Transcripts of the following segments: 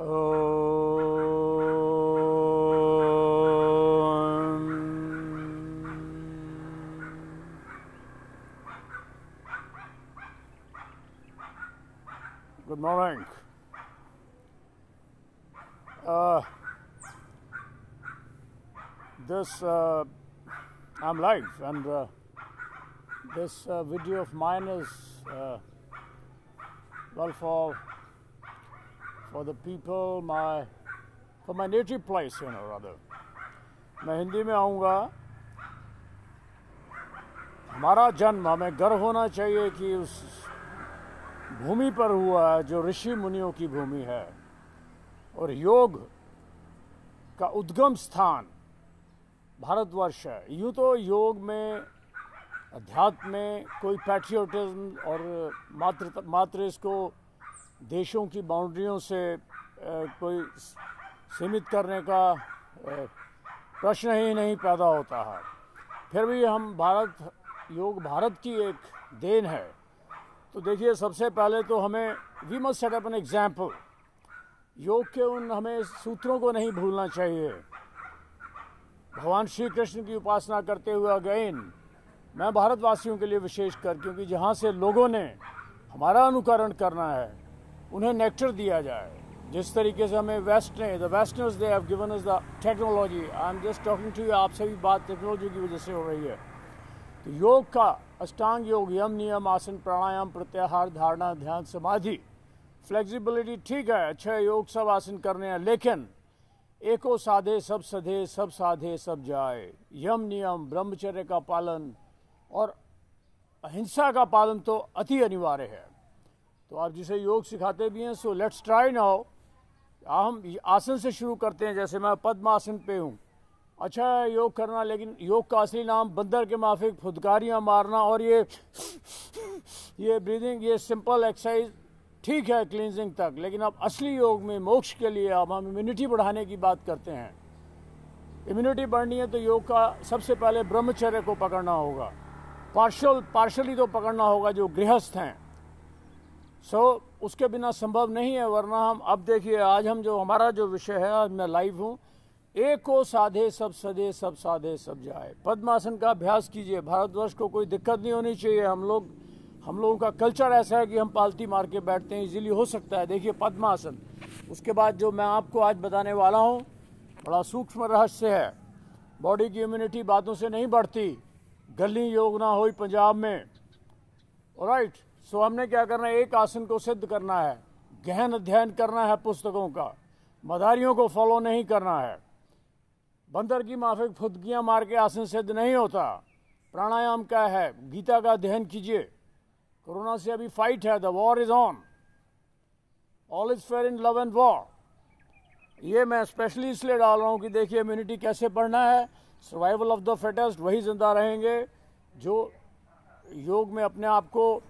Good morning. I'm live, and this video of mine is well for the people, for my native place, rather. मैं हिंदी में आऊँगा. हमारा जन्म, हमें गर्व होना चाहिए कि उस भूमि पर हुआ है जो ऋषि मुनियों की भूमि है, और योग का उद्गम स्थान भारतवर्ष है. यूँ तो योग में, अध्यात्म में कोई पैट्रियोटिज्म और मात्र इसको देशों की बाउंड्रियों से कोई सीमित करने का प्रश्न ही नहीं पैदा होता है. फिर भी योग भारत की एक देन है. तो देखिए, सबसे पहले तो हमें we must set up an example. योग के हमें सूत्रों को नहीं भूलना चाहिए. भगवान श्री कृष्ण की उपासना करते हुए अगेन मैं भारतवासियों के लिए विशेष कर, क्योंकि जहाँ से लोगों ने हमारा अनुकरण करना है उन्हें नेक्टर दिया जाए. जिस तरीके से हमें वेस्ट ने, the westerners, they have given us the technology. I am just talking to you. आप सभी बात टेक्नोलॉजी की वजह से हो रही है. तो योग का अष्टांग योग, यम नियम आसन प्राणायाम प्रत्याहार धारणा ध्यान समाधि, फ्लेक्सिबिलिटी, ठीक है, अच्छा योग सब आसन करने हैं, लेकिन एको साधे सब सधे, सब साधे सब जाए. यम नियम, ब्रह्मचर्य का पालन और अहिंसा का पालन तो अति अनिवार्य है. तो आप जिसे योग सिखाते भी हैं, सो लेट्स ट्राई नाउ. हम आसन से शुरू करते हैं. जैसे मैं पद्मासन पे हूँ. अच्छा है योग करना, लेकिन योग का असली नाम बंदर के माफिक फुदकारियाँ मारना और ये ब्रीदिंग, ये सिंपल एक्सरसाइज ठीक है क्लींजिंग तक, लेकिन अब असली योग में मोक्ष के लिए अब हम इम्यूनिटी बढ़ाने की बात करते हैं. इम्यूनिटी बढ़नी है तो योग का सबसे पहले ब्रह्मचर्य को पकड़ना होगा. पार्शली तो पकड़ना होगा जो गृहस्थ हैं. उसके बिना संभव नहीं है. वरना हम, अब देखिए, आज हम जो हमारा जो विषय है, आज मैं लाइव हूँ, एक को साधे सब सधे, सब साधे सब जाए. पद्मासन का अभ्यास कीजिए. भारतवर्ष को कोई दिक्कत नहीं होनी चाहिए. हम लोगों का कल्चर ऐसा है कि हम पालती मार के बैठते हैं. इजीली हो सकता है. देखिए पद्मासन. उसके बाद जो मैं आपको आज बताने वाला हूँ बड़ा सूक्ष्म रहस्य है. बॉडी की इम्यूनिटी बातों से नहीं बढ़ती. गली योग ना हो पंजाब में. ऑलराइट. सो हमने क्या करना है, एक आसन को सिद्ध करना है, गहन अध्ययन करना है पुस्तकों का. मदारियों को फॉलो नहीं करना है. बंदर की माफिक फुदकियाँ मार के आसन सिद्ध नहीं होता. प्राणायाम क्या है, गीता का अध्ययन कीजिए. कोरोना से अभी फाइट है. The war is on. All is fair in love and war. ये मैं स्पेशली इसलिए डाल रहा हूँ कि देखिए इम्यूनिटी कैसे बढ़ना है. सर्वाइवल ऑफ द फिटेस्ट, वही जिंदा रहेंगे जो योग में अपने आप को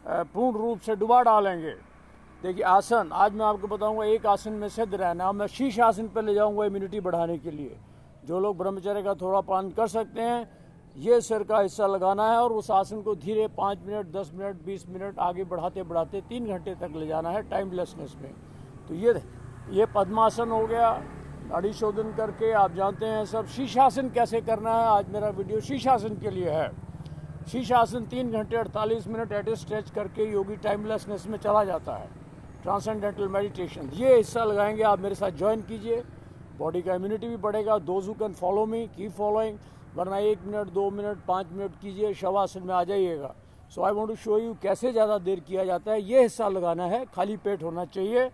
पूर्ण रूप से डुबा डालेंगे. देखिए आसन, आज मैं आपको बताऊंगा एक आसन में सिद्ध रहना. मैं शीश आसन पर ले जाऊंगा इम्यूनिटी बढ़ाने के लिए. जो लोग ब्रह्मचर्य का थोड़ा पालन कर सकते हैं, ये सिर का हिस्सा लगाना है और उस आसन को धीरे 5 मिनट 10 मिनट 20 मिनट आगे बढ़ाते बढ़ाते 3 घंटे तक ले जाना है टाइमलेसनेस में. तो ये पद्मासन हो गया. नाड़ी शोधन करके आप जानते हैं सब. शीशासन कैसे करना है, आज मेरा वीडियो शीशासन के लिए है. शीशासन 3 घंटे 48 मिनट एट ए स्ट्रेच करके योगी टाइमलेसनेस में चला जाता है. ट्रांसेंडेंटल मेडिटेशन, ये हिस्सा लगाएंगे आप. मेरे साथ ज्वाइन कीजिए. बॉडी का इम्यूनिटी भी बढ़ेगा. Those who can follow me keep following. वरना 1 मिनट 2 मिनट 5 मिनट कीजिए, शवासन में आ जाइएगा. So I want to show you कैसे ज़्यादा देर किया जाता है. ये हिस्सा लगाना है. खाली पेट होना चाहिए.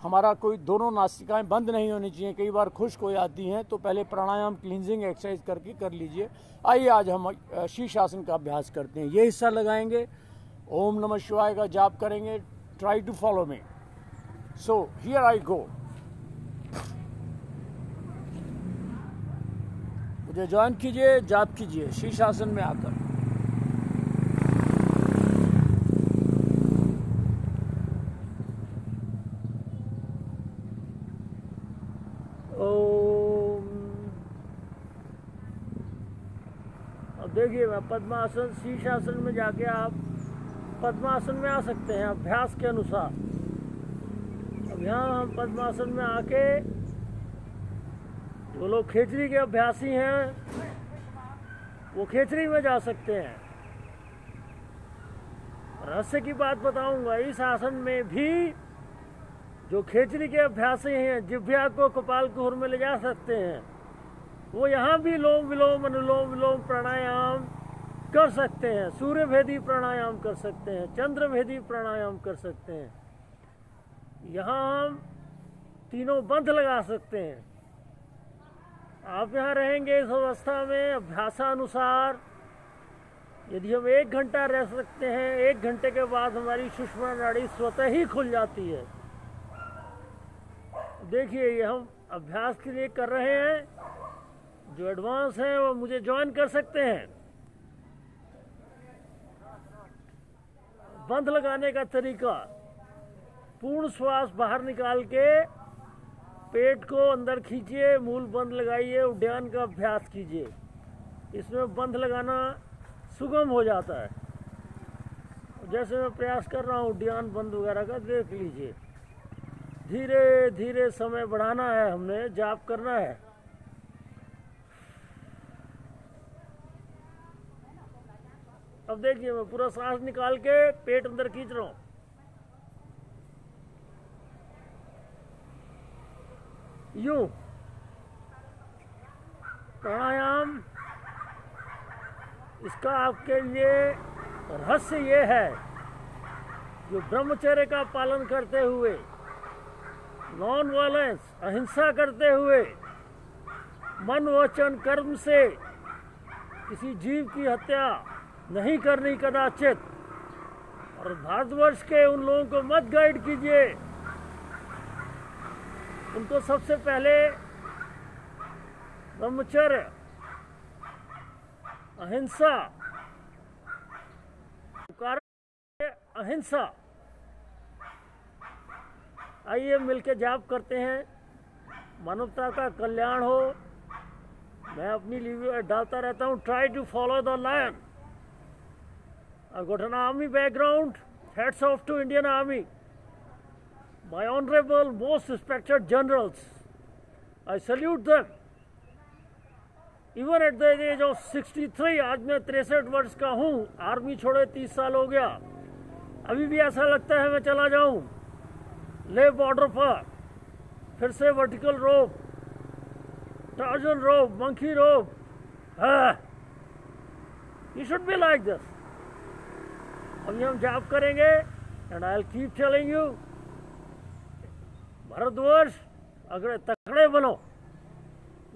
हमारा कोई दोनों नासिकाएं बंद नहीं होनी चाहिए. कई बार खुश्क हो जाती हैं, तो पहले प्राणायाम क्लींजिंग एक्सरसाइज करके कर लीजिए. आइए आज हम शीर्षासन का अभ्यास करते हैं. ये हिस्सा लगाएंगे. ओम नमः शिवाय का जाप करेंगे. Try to follow me. So here I go. मुझे ज्वाइन कीजिए, जाप कीजिए शीर्षासन में आकर. अब देखिए, मैं पद्मासन शीर्षासन में जाके आप पद्मासन में आ सकते हैं अभ्यास के अनुसार. अब यहाँ हम पद्मासन में आके जो लोग खेचरी के अभ्यासी हैं वो खेचरी में जा सकते हैं। रहस्य की बात बताऊंगा, इस आसन में भी जो खेचरी के अभ्यासी हैं जिह्वा को कपालकुहर में ले जा सकते हैं, वो यहाँ भी लोम विलोम अनुलोम विलोम प्राणायाम कर सकते हैं, सूर्य भेदी प्राणायाम कर सकते हैं, चंद्र भेदी प्राणायाम कर सकते हैं। यहाँ हम तीनों बंध लगा सकते हैं। आप यहाँ रहेंगे इस अवस्था में अभ्यासानुसार, यदि हम 1 घंटा रह सकते हैं, 1 घंटे के बाद हमारी सुषुम्ना नाड़ी स्वतः ही खुल जाती है। देखिए ये हम अभ्यास के लिए कर रहे हैं, जो एडवांस हैं वो मुझे ज्वाइन कर सकते हैं। बंध लगाने का तरीका, पूर्ण श्वास बाहर निकाल के पेट को अंदर खींचिए, मूल बंध लगाइए, उड्डयन का अभ्यास कीजिए। इसमें बंध लगाना सुगम हो जाता है। जैसे मैं प्रयास कर रहा हूँ उड्डयन बंध वगैरह का, देख लीजिए। धीरे धीरे समय बढ़ाना है, हमने जाप करना है। अब देखिए मैं पूरा सांस निकाल के पेट अंदर खींच रहा हूँ। यूं प्राणायाम, इसका आपके लिए रहस्य ये है, जो ब्रह्मचर्य का पालन करते हुए, नॉन वायलेंस अहिंसा करते हुए, मन वचन कर्म से किसी जीव की हत्या नहीं करनी कदाचित। और भारतवर्ष के उन लोगों को मत गाइड कीजिए, उनको सबसे पहले ब्रह्मचर्य अहिंसा, अहिंसा। आइए मिलके जाप करते हैं, मानवता का कल्याण हो। मैं अपनी लीव डालता रहता हूँ, try to follow the lion. I've got an army background. Hats off to Indian Army. My honorable, most respected generals, I salute them. Even at the age of 63, आज मैं 63 वर्ष का हूँ, आर्मी छोड़े 30 साल हो गया। अभी भी ऐसा लगता है मैं चला जाऊँ ले बॉर्डर पर, फिर से vertical rope, torsion rope, monkey rope. You should be like this. अभी हम जाप करेंगे, and I will keep telling you, Bharatvarsh अगर तकड़े बनो,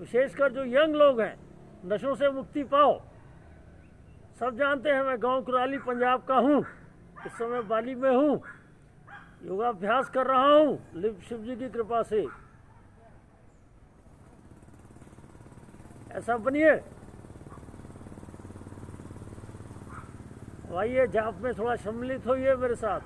विशेषकर जो यंग लोग हैं, नशों से मुक्ति पाओ। सब जानते हैं मैं गांव कुराली पंजाब का हूँ, इस समय बाली में हूँ, योगाभ्यास कर रहा हूँ शिव जी की कृपा से। ऐसा बनिए। आइए जाप में थोड़ा सम्मिलित होइए मेरे साथ।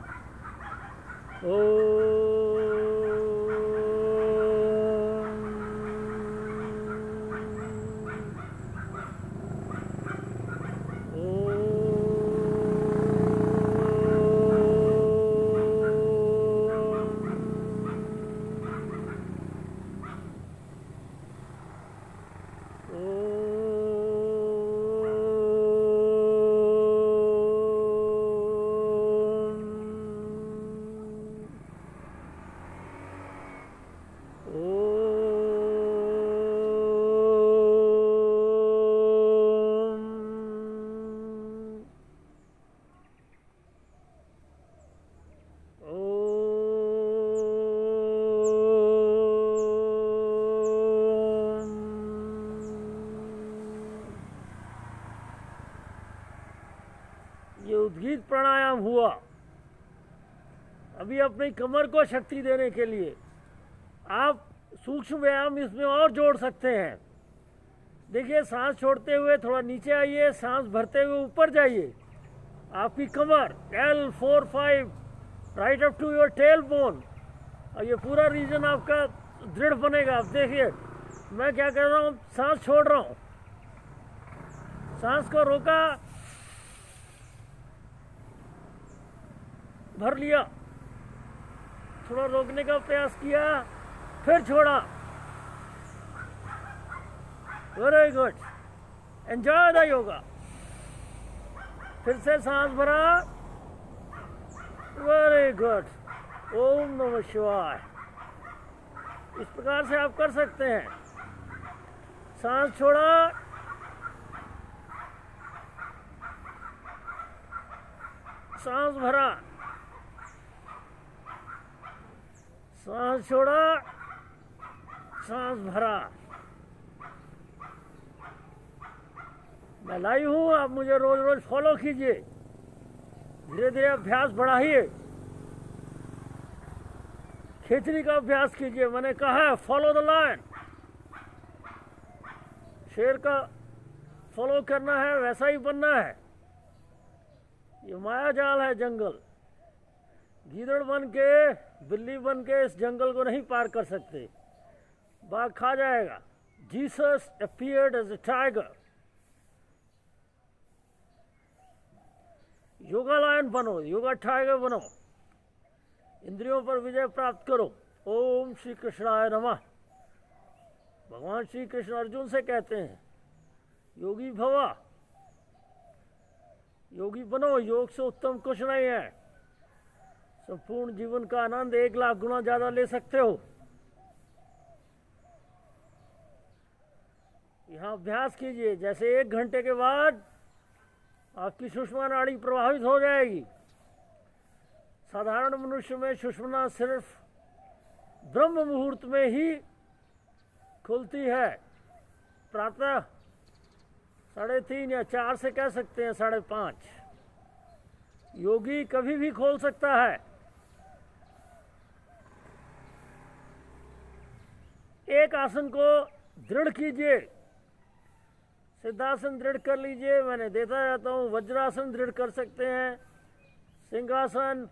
ये उद्गीत प्राणायाम हुआ। अभी अपनी कमर को शक्ति देने के लिए आप सूक्ष्म व्यायाम इसमें और जोड़ सकते हैं। देखिए सांस छोड़ते हुए थोड़ा नीचे आइए, सांस भरते हुए ऊपर जाइए। आपकी कमर L4-5 right up to your tail bone, और ये पूरा रीजन आपका दृढ़ बनेगा। आप देखिए मैं क्या कर रहा हूँ, सांस छोड़ रहा हूँ, सांस को रोका, भर लिया, थोड़ा रोकने का प्रयास किया, फिर छोड़ा। Very good, enjoy the yoga. फिर से सांस भरा, वेरी गुड। ओम नमः शिवाय। इस प्रकार से आप कर सकते हैं। सांस छोड़ा, सांस भरा, सांस छोड़ा, सांस भरा। मैं लाइव हूं, आप मुझे रोज रोज फॉलो कीजिए, धीरे धीरे अभ्यास बढ़ाइए। खेचरी का अभ्यास कीजिए। मैंने कहा है फॉलो द लायन, शेर का फॉलो करना है, वैसा ही बनना है। ये माया जाल है जंगल। गीदड़ बन के, बिल्ली बन के इस जंगल को नहीं पार कर सकते, बाघ खा जाएगा। Jesus appeared as a tiger. Yoga lion बनो, योगा टाइगर बनो, इंद्रियों पर विजय प्राप्त करो। ओम श्री कृष्णाय नमः। भगवान श्री कृष्ण अर्जुन से कहते हैं योगी भवा, योगी बनो, योग से उत्तम कुछ नहीं है। संपूर्ण जीवन का आनंद 1 लाख गुना ज्यादा ले सकते हो। यहां अभ्यास कीजिए। जैसे 1 घंटे के बाद आपकी सुषमा नाड़ी प्रभावित हो जाएगी। साधारण मनुष्य में सुषमा सिर्फ ब्रह्म मुहूर्त में ही खुलती है, प्रातः 3:30 या 4 से कह सकते हैं 5:30। योगी कभी भी खोल सकता है। एक आसन को दृढ़ कीजिए, सिद्धासन दृढ़ कर लीजिए, मैंने देता रहता हूं। वज्रासन दृढ़ कर सकते हैं, सिंहासन,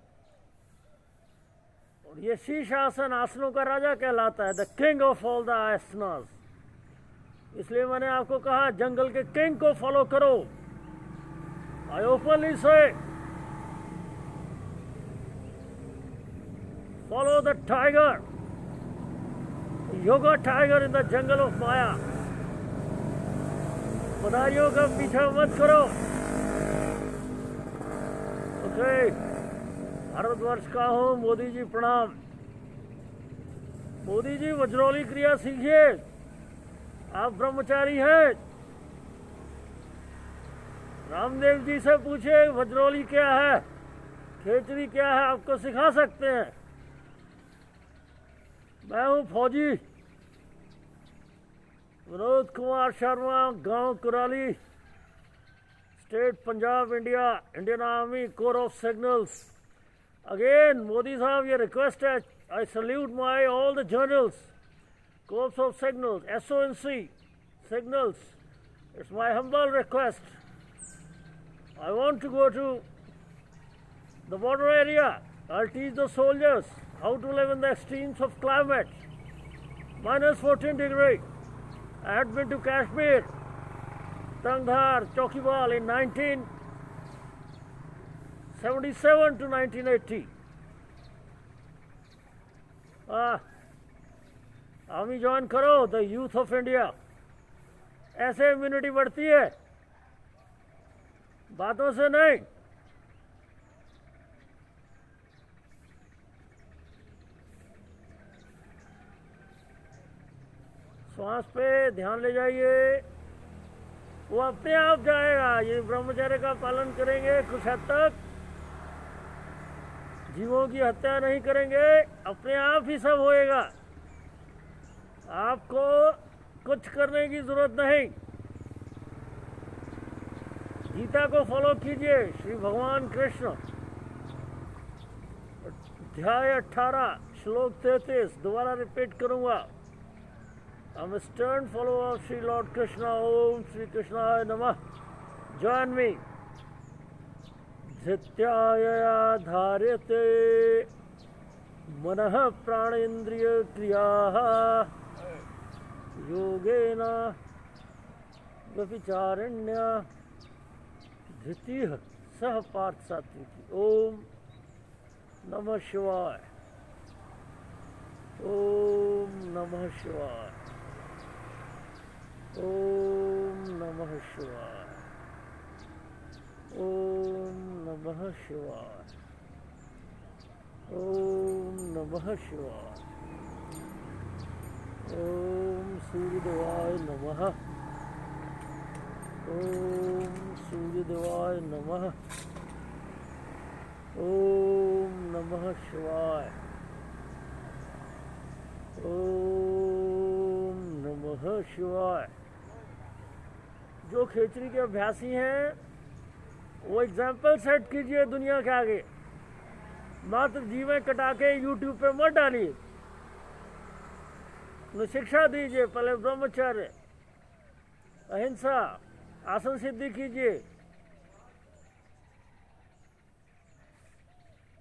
और ये शीर्षासन आसनों का राजा कहलाता है, the king of all the asanas. इसलिए मैंने आपको कहा जंगल के किंग को फॉलो करो। आई ओपनली से follow the tiger, yoga tiger in the jungle of maya. पदारियों का पीछा मत करो। ओके, भारतवर्ष का हूं। मोदी जी प्रणाम। मोदी जी वज्रोली क्रिया सीखिए, आप ब्रह्मचारी हैं। रामदेव जी से पूछिए वज्रोली क्या है, खेचरी क्या है, आपको सिखा सकते हैं। मैं हूं फौजी विनोद कुमार शर्मा, गांव Kurali, state Punjab, India, Indian army, corps of signals. Again Modi साहब, ये रिक्वेस्ट है, I salute my all the generals, corps of signals, SONC signals. It's my humble request. I want to go to the border area. I'll teach the soldiers how to live in the extremes of climate. -14 degree. I had been to Kashmir, Tangdhar, Chokibal in 1977 to 1980. Army join करो, the youth of India. ऐसे immunity बढ़ती है, बातों से नहीं। श्वास पे ध्यान ले जाइए, वो अपने आप जाएगा। ये ब्रह्मचर्य का पालन करेंगे कुछ हद तक, जीवों की हत्या नहीं करेंगे, अपने आप ही सब होएगा। आपको कुछ करने की जरूरत नहीं। गीता को फॉलो कीजिए, श्री भगवान कृष्ण, अध्याय 18 श्लोक 33, दोबारा रिपीट करूंगा। I am stern follower of Shri lord Krishna. ओम श्री कृष्णाय नमः। Join me. धृत्यायया धार्यते मनः प्राणेन्द्रिय क्रियाः योगेन व्यभिचारिण्या धृतिः सह पार्थ सात्विकी। ओम नमः शिवाय। ओम नमः शिवाय। ओम नमः शिवाय। ओम नमः शिवाय। ओम नमः शिवाय। ओम सूर्यदेवाय नमः। ओम सूर्यदेवाय नमः। ओम नमः शिवाय। ओम नमः शिवाय। जो खेचरी के अभ्यासी हैं वो एग्जाम्पल सेट कीजिए दुनिया के आगे। मात्र जीवें कटा के यूट्यूब पे मत डालिए। उन्हें शिक्षा दीजिए, पहले ब्रह्मचर्य, अहिंसा, आसन सिद्धि कीजिए।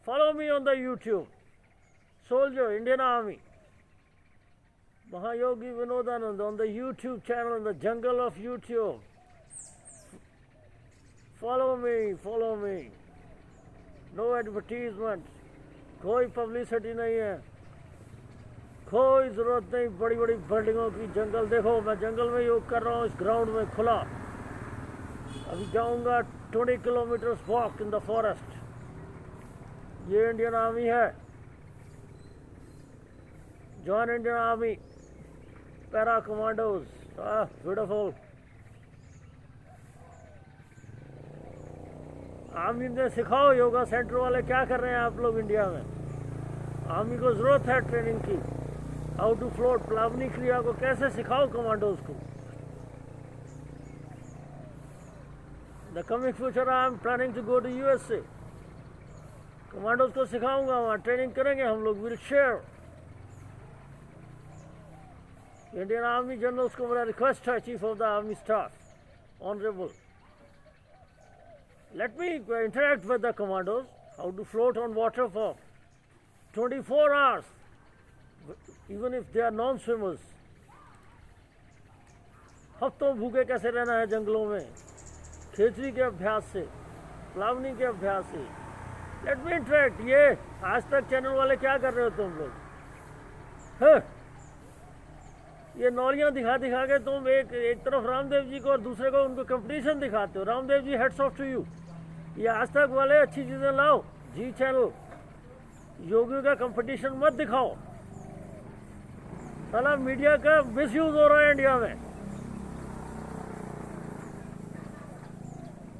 Follow me on the YouTube, soldier, Indian army, Mahayogi Vinodanand on the YouTube channel, in the jungle of YouTube. Follow me. No advertisement, कोई पब्लिसिटी नहीं है, कोई जरूरत नहीं बड़ी बड़ी बिल्डिंगों की। जंगल देखो, मैं जंगल में योग कर रहा हूँ, इस ग्राउंड में खुला। अभी जाऊंगा 20 kilometres walk in the forest. ये इंडियन आर्मी है, join Indian army, para commandos. Beautiful. Army में सिखाओ, योगा सेंटर वाले क्या कर रहे हैं आप लोग इंडिया में। आर्मी को जरूरत है ट्रेनिंग की। हाउ टू फ्लोट, प्लावनी क्रिया को कैसे सिखाओ कमांडोज को। The coming future I am planning to go to USA. Commandos को सिखाऊंगा, वहाँ ट्रेनिंग करेंगे हम लोग। Will share. Indian army generals को मेरा रिक्वेस्ट है, chief of the army staff honourable, let me interact with the commandos, how to float on water for 24 hours, even if they are non-swimmers. हफ्तों भूखे कैसे रहना है जंगलों में, खेचरी के अभ्यास से, प्लावनी के अभ्यास से। Let me interact. ये आज तक चैनल वाले क्या कर रहे हो तुम लोग? ये नौलियां दिखा दिखा के तुम एक तरफ रामदेव जी को और दूसरे को उनको कंपटीशन दिखाते हो। Ramdev ji, heads of to you. ये आज तक वाले अच्छी चीजें लाओ। जी चैनल, योगियों का कंपटीशन मत दिखाओ। साला मीडिया का मिसयूज हो रहा है इंडिया में।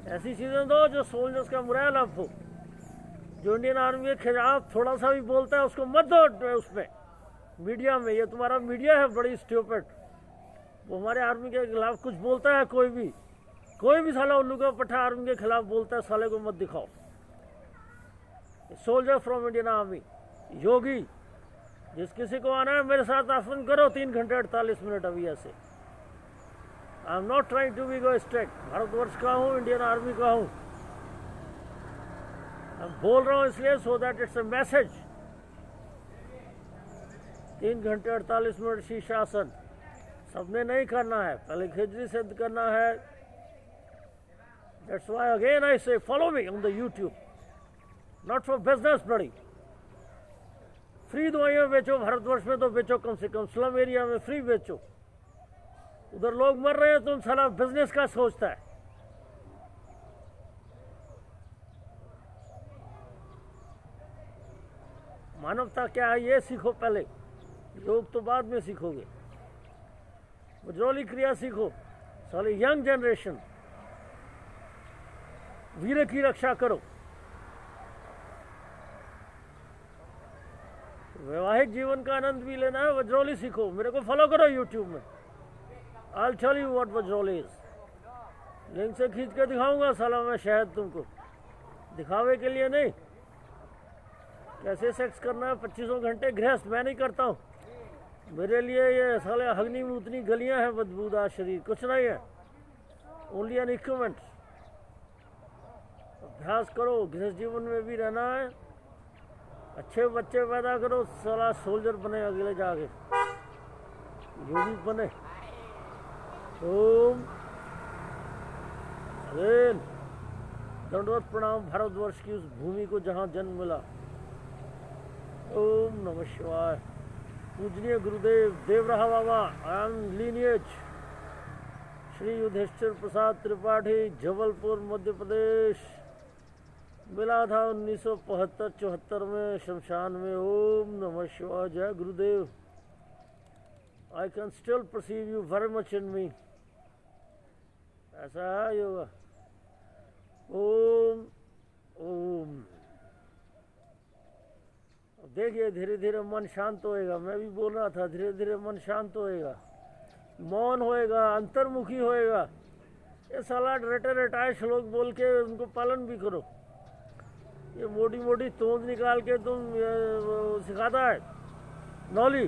ऐसी चीजें दो जो सोल्जर्स का मोरल अप हो। जो इंडियन आर्मी के खिलाफ थोड़ा सा भी बोलता है उसको मत दो उसमें मीडिया में। ये तुम्हारा मीडिया है बड़ी स्टूपिड। वो हमारे आर्मी के खिलाफ कुछ बोलता है, कोई भी साला उल्लू का पट्टा आर्मी के खिलाफ बोलता है, साले को मत दिखाओ। सोल्जर फ्रॉम इंडियन आर्मी, योगी, जिस किसी को आना है मेरे साथ आसन करो 3 घंटे 48 मिनट अभी ऐसे। I am not trying to be egoistic. Bharatvarsh का हूँ, इंडियन आर्मी का हूँ। मैं बोल रहा हूँ इसलिए so that it's a message. 3 घंटे 48 मिनट शीर्षासन सबने नहीं करना है, पहले खेचरी सिद्ध करना है। That's why again I say follow me on the YouTube, not for business bloody। Free दवाइयाँ बेचो, भारतवर्ष में तो बेचो, कम से कम स्लम एरिया में फ्री बेचो। उधर लोग मर रहे हैं, तुम साला बिजनेस का सोचता है। मानवता क्या है ये सीखो पहले, योग तो बाद में सीखोगे। वज्रोली क्रिया सीखो। साले यंग जनरेशन, वीर की रक्षा करो। वैवाहिक जीवन का आनंद भी लेना है, वज्रोली सीखो। मेरे को फॉलो करो यूट्यूब में। I'll tell you what Vajroli is। Link से खींच के दिखाऊंगा साला मैं शहद तुमको, दिखावे के लिए नहीं। कैसे सेक्स करना है 25 घंटे गृहस्थ मैं नहीं करता हूँ। मेरे लिए ये साले अग्नि में उतनी गलियां हैं, बदबूदार शरीर, कुछ नहीं है। Only an equipment. अभ्यास करो, गृहस्थ जीवन में भी रहना है। अच्छे बच्चे पैदा करो, साला सोल्जर बने अगले जाके, योगी बने। ओम अगेन दंडवत प्रणाम भारतवर्ष की उस भूमि को जहाँ जन्म मिला। ओम नमः शिवाय। पूजनीय गुरुदेव Devraha Baba I am lineage Shri Yudhishthir Prasad Tripathi, Jabalpur Madhya Pradesh. मिला था 1975-74 में शमशान में। ओम नमः शिवाय। जय गुरुदेव। I can still perceive you very much in me. ऐसा है योगा। ओम ओम। देखिए धीरे धीरे मन शांत होएगा। मैं भी बोल रहा था धीरे धीरे मन शांत होएगा, मौन होएगा, अंतर्मुखी होएगा। ये साला रटे रटाए श्लोक बोल के उनको पालन भी करो। ये मोटी मोटी तोंद निकाल के तुम सिखाता है नौली।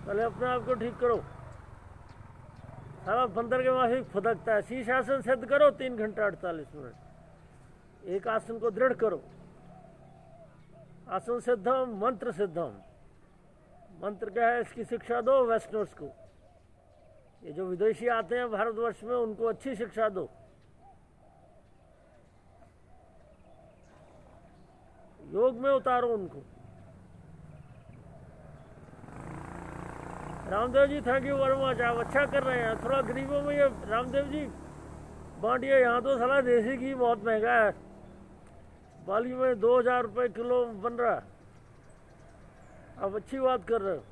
पहले अपने आप को ठीक करो। साला बंदर के माफिक फुदकता है। शीर्षासन सिद्ध करो 3 घंटा 48 मिनट। एक आसन को दृढ़ करो। आसन सिद्धम मंत्र सिद्धम। मंत्र क्या है, इसकी शिक्षा दो वेस्टर्नर्स को। ये जो विदेशी आते हैं भारतवर्ष में उनको अच्छी शिक्षा दो। योग में उतारो उनको। Ramdev ji thank you very much. आप अच्छा कर रहे हैं। थोड़ा गरीबों में ये रामदेव जी बांटिए। यहाँ तो साला देसी घी बहुत महंगा है। बाली में 2000 रुपये किलो बन रहा है। आप अच्छी बात कर रहे हो।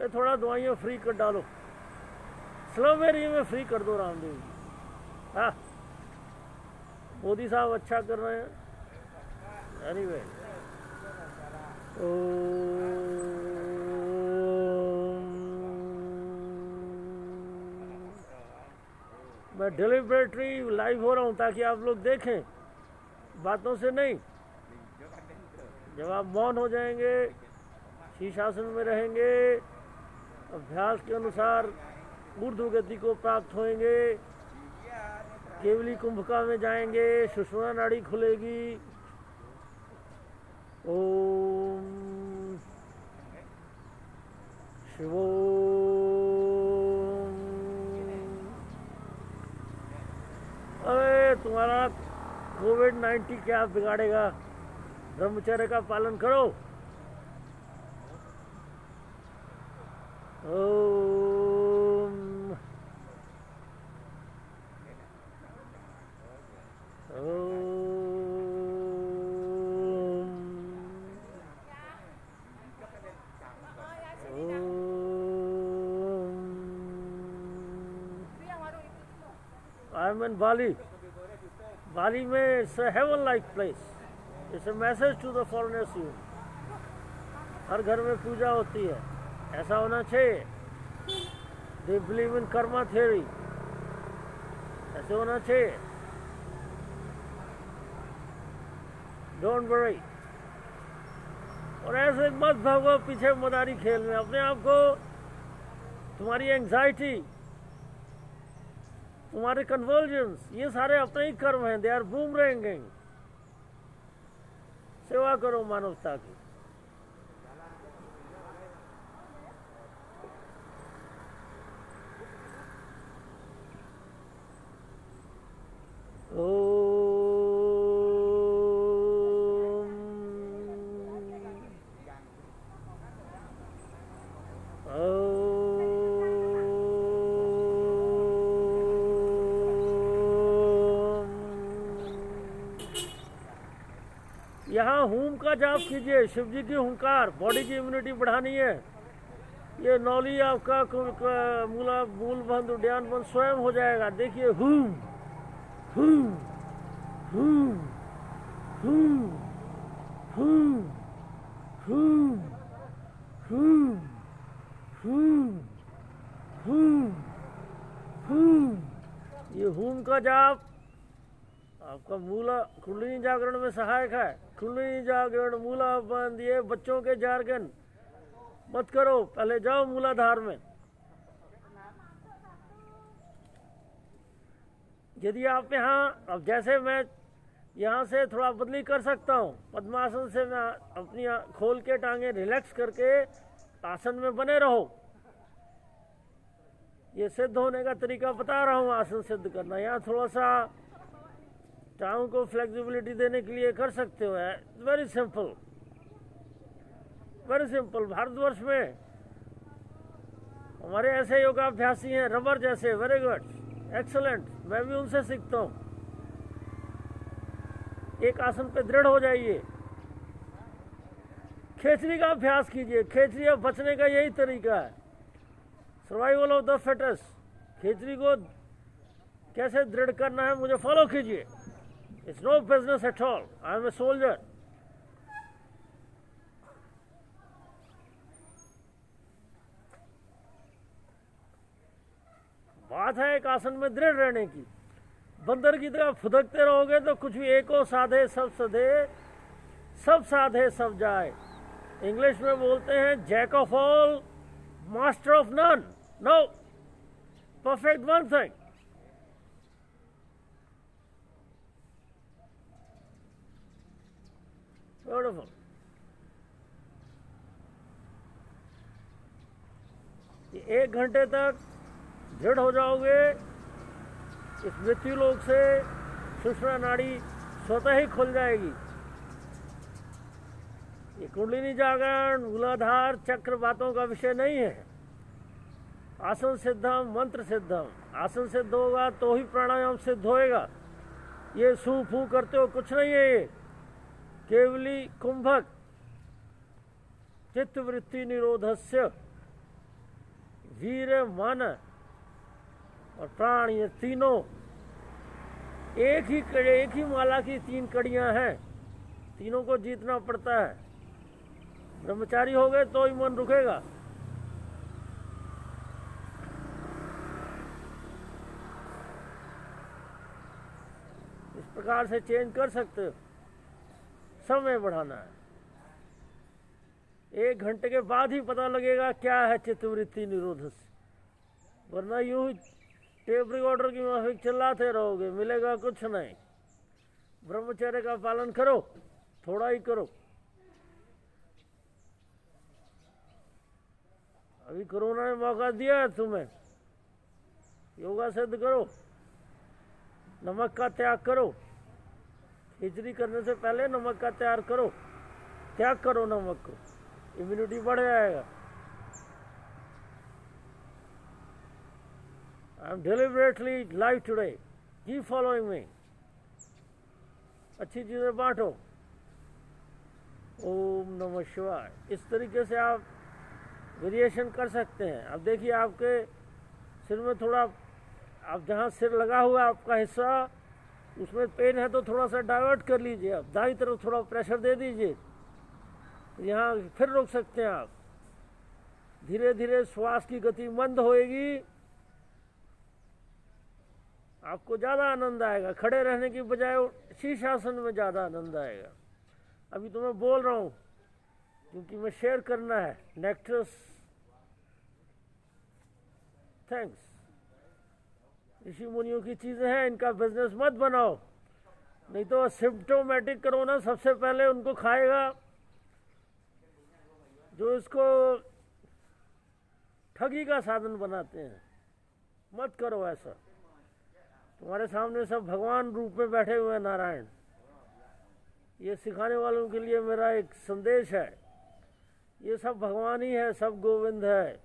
ये थोड़ा दवाइयाँ फ्री कर डालो। स्लम एरिया में फ्री कर दो रामदेव जी। हाँ मोदी साहब अच्छा कर रहे हैं। एनीवे मैं डिलिबरेटली लाइव हो रहा हूँ ताकि आप लोग देखें, बातों से नहीं। जब आप मौन हो जाएंगे, शीर्षासन में रहेंगे, अभ्यास के अनुसार ऊर्ध्व गति को प्राप्त होंगे, केवली कुंभका में जाएंगे, सुषुम्ना नाड़ी खुलेगी। ओम शिवो। अरे तुम्हारा कोविड-19 क्या बिगाड़ेगा। ब्रह्मचर्य का पालन करो। Om Om I am in Bali. Bali में it's a heaven like place. It's a message to the foreigners you. हर घर में पूजा होती है। ऐसा होना चाहिए। They believe in karma theory. ऐसे होना चाहिए। Don't worry. और ऐसे मत भागो पीछे मदारी खेल में। अपने आप को, तुम्हारी एंग्जाइटी, तुम्हारे कन्वर्जन्स, ये सारे अपने ही कर्म हैं। They are boomerang. सेवा करो मानवता की। यहाँ हूम का जाप कीजिए। शिव जी की हुंकार। बॉडी की इम्यूनिटी बढ़ानी है। ये नौली आपका मूल बंध उद्यान बंध स्वयं हो जाएगा। देखिए whom whom whom whom whom whom whom whom whom whom. ये हूम का जाप आपका मूला कुंडलिनी जागरण में सहायक है। कुंडलिनी जागरण, मूला बंद, ये बच्चों के जार्गन मत करो। पहले जाओ मूलाधार में। यदि आप यहाँ, अब जैसे मैं यहाँ से थोड़ा बदली कर सकता हूँ। पद्मासन से मैं अपनी खोल के टांगे रिलैक्स करके आसन में बने रहो। ये सिद्ध होने का तरीका बता रहा हूँ। आसन सिद्ध करना, यहाँ थोड़ा सा टांग को फ्लेक्सिबिलिटी देने के लिए कर सकते हो। Very simple. Very simple. Bharatvarsh में हमारे ऐसे योगाभ्यासी हैं रबर जैसे, वेरी गुड, एक्सलेंट, मैं भी उनसे सीखता हूँ। एक आसन पे दृढ़ हो जाइए, खेचरी का अभ्यास कीजिए। खेचरी अब बचने का यही तरीका है, सर्वाइवल ऑफ द फिटेस्ट। खेचरी को कैसे दृढ़ करना है मुझे फॉलो कीजिए। It's no business at all, I am a soldier. बात है एक आसन में दृढ़ रहने की। बंदर की तरह फुदकते रहोगे तो कुछ भी, एको साधे सब सधे, सब साधे सब जाए। इंग्लिश में बोलते हैं jack of all master of none. No, perfect one thing. Beautiful. एक घंटे तक दृढ़ हो जाओगे, इस मृत्यु लोक से सुषुम्ना नाड़ी स्वतः ही खुल जाएगी। ये कुंडलिनी जागरण, मूलाधार चक्र बातों का विषय नहीं है। आसन सिद्धम, मंत्र सिद्धम। आसन सिद्ध होगा तो ही प्राणायाम सिद्ध होएगा। ये सू फू करते हो कुछ नहीं है। ये केवली कुंभक, चित्तवृत्ति निरोधस्य, वीर मन और प्राण, ये तीनों एक ही माला की तीन कड़ियां हैं। तीनों को जीतना पड़ता है। ब्रह्मचारी हो गए तो ही मन रुकेगा। इस प्रकार से चेंज कर सकते हो। समय बढ़ाना है। 1 घंटे के बाद ही पता लगेगा क्या है चित्तवृत्ति निरोधस, वरना यूं ही टेप रिकॉर्डर की माफिक चिल्लाते रहोगे, मिलेगा कुछ नहीं। ब्रह्मचर्य का पालन करो, थोड़ा ही करो। अभी कोरोना ने मौका दिया है तुम्हें, योगा सिद्ध करो, नमक का त्याग करो। खिचड़ी करने से पहले नमक का त्याग करो नमक को, इम्यूनिटी बढ़ जाएगा। I am deliberately live today. Keep following me. अच्छी चीजें बांटो। ओम नमः शिवाय। इस तरीके से आप वेरिएशन कर सकते हैं। अब देखिए आपके सिर में थोड़ा, आप जहाँ सिर लगा हुआ है आपका हिस्सा, उसमें पेन है तो थोड़ा सा डाइवर्ट कर लीजिए। आप दाईं तरफ थोड़ा प्रेशर दे दीजिए, यहाँ फिर रोक सकते हैं आप। धीरे धीरे श्वास की गति मंद होएगी, आपको ज्यादा आनंद आएगा। खड़े रहने की बजाय शीर्षासन में ज्यादा आनंद आएगा। अभी तो मैं बोल रहा हूं क्योंकि मैं शेयर करना है। नेक्टस, थैंक्स। ऋषि मुनियों की चीजें हैं, इनका बिजनेस मत बनाओ, नहीं तो सिम्प्टोमेटिक कोरोना सबसे पहले उनको खाएगा जो इसको ठगी का साधन बनाते हैं। मत करो ऐसा। तुम्हारे सामने सब भगवान रूप में बैठे हुए हैं नारायण। ये सिखाने वालों के लिए मेरा एक संदेश है, ये सब भगवान ही है, सब गोविंद है।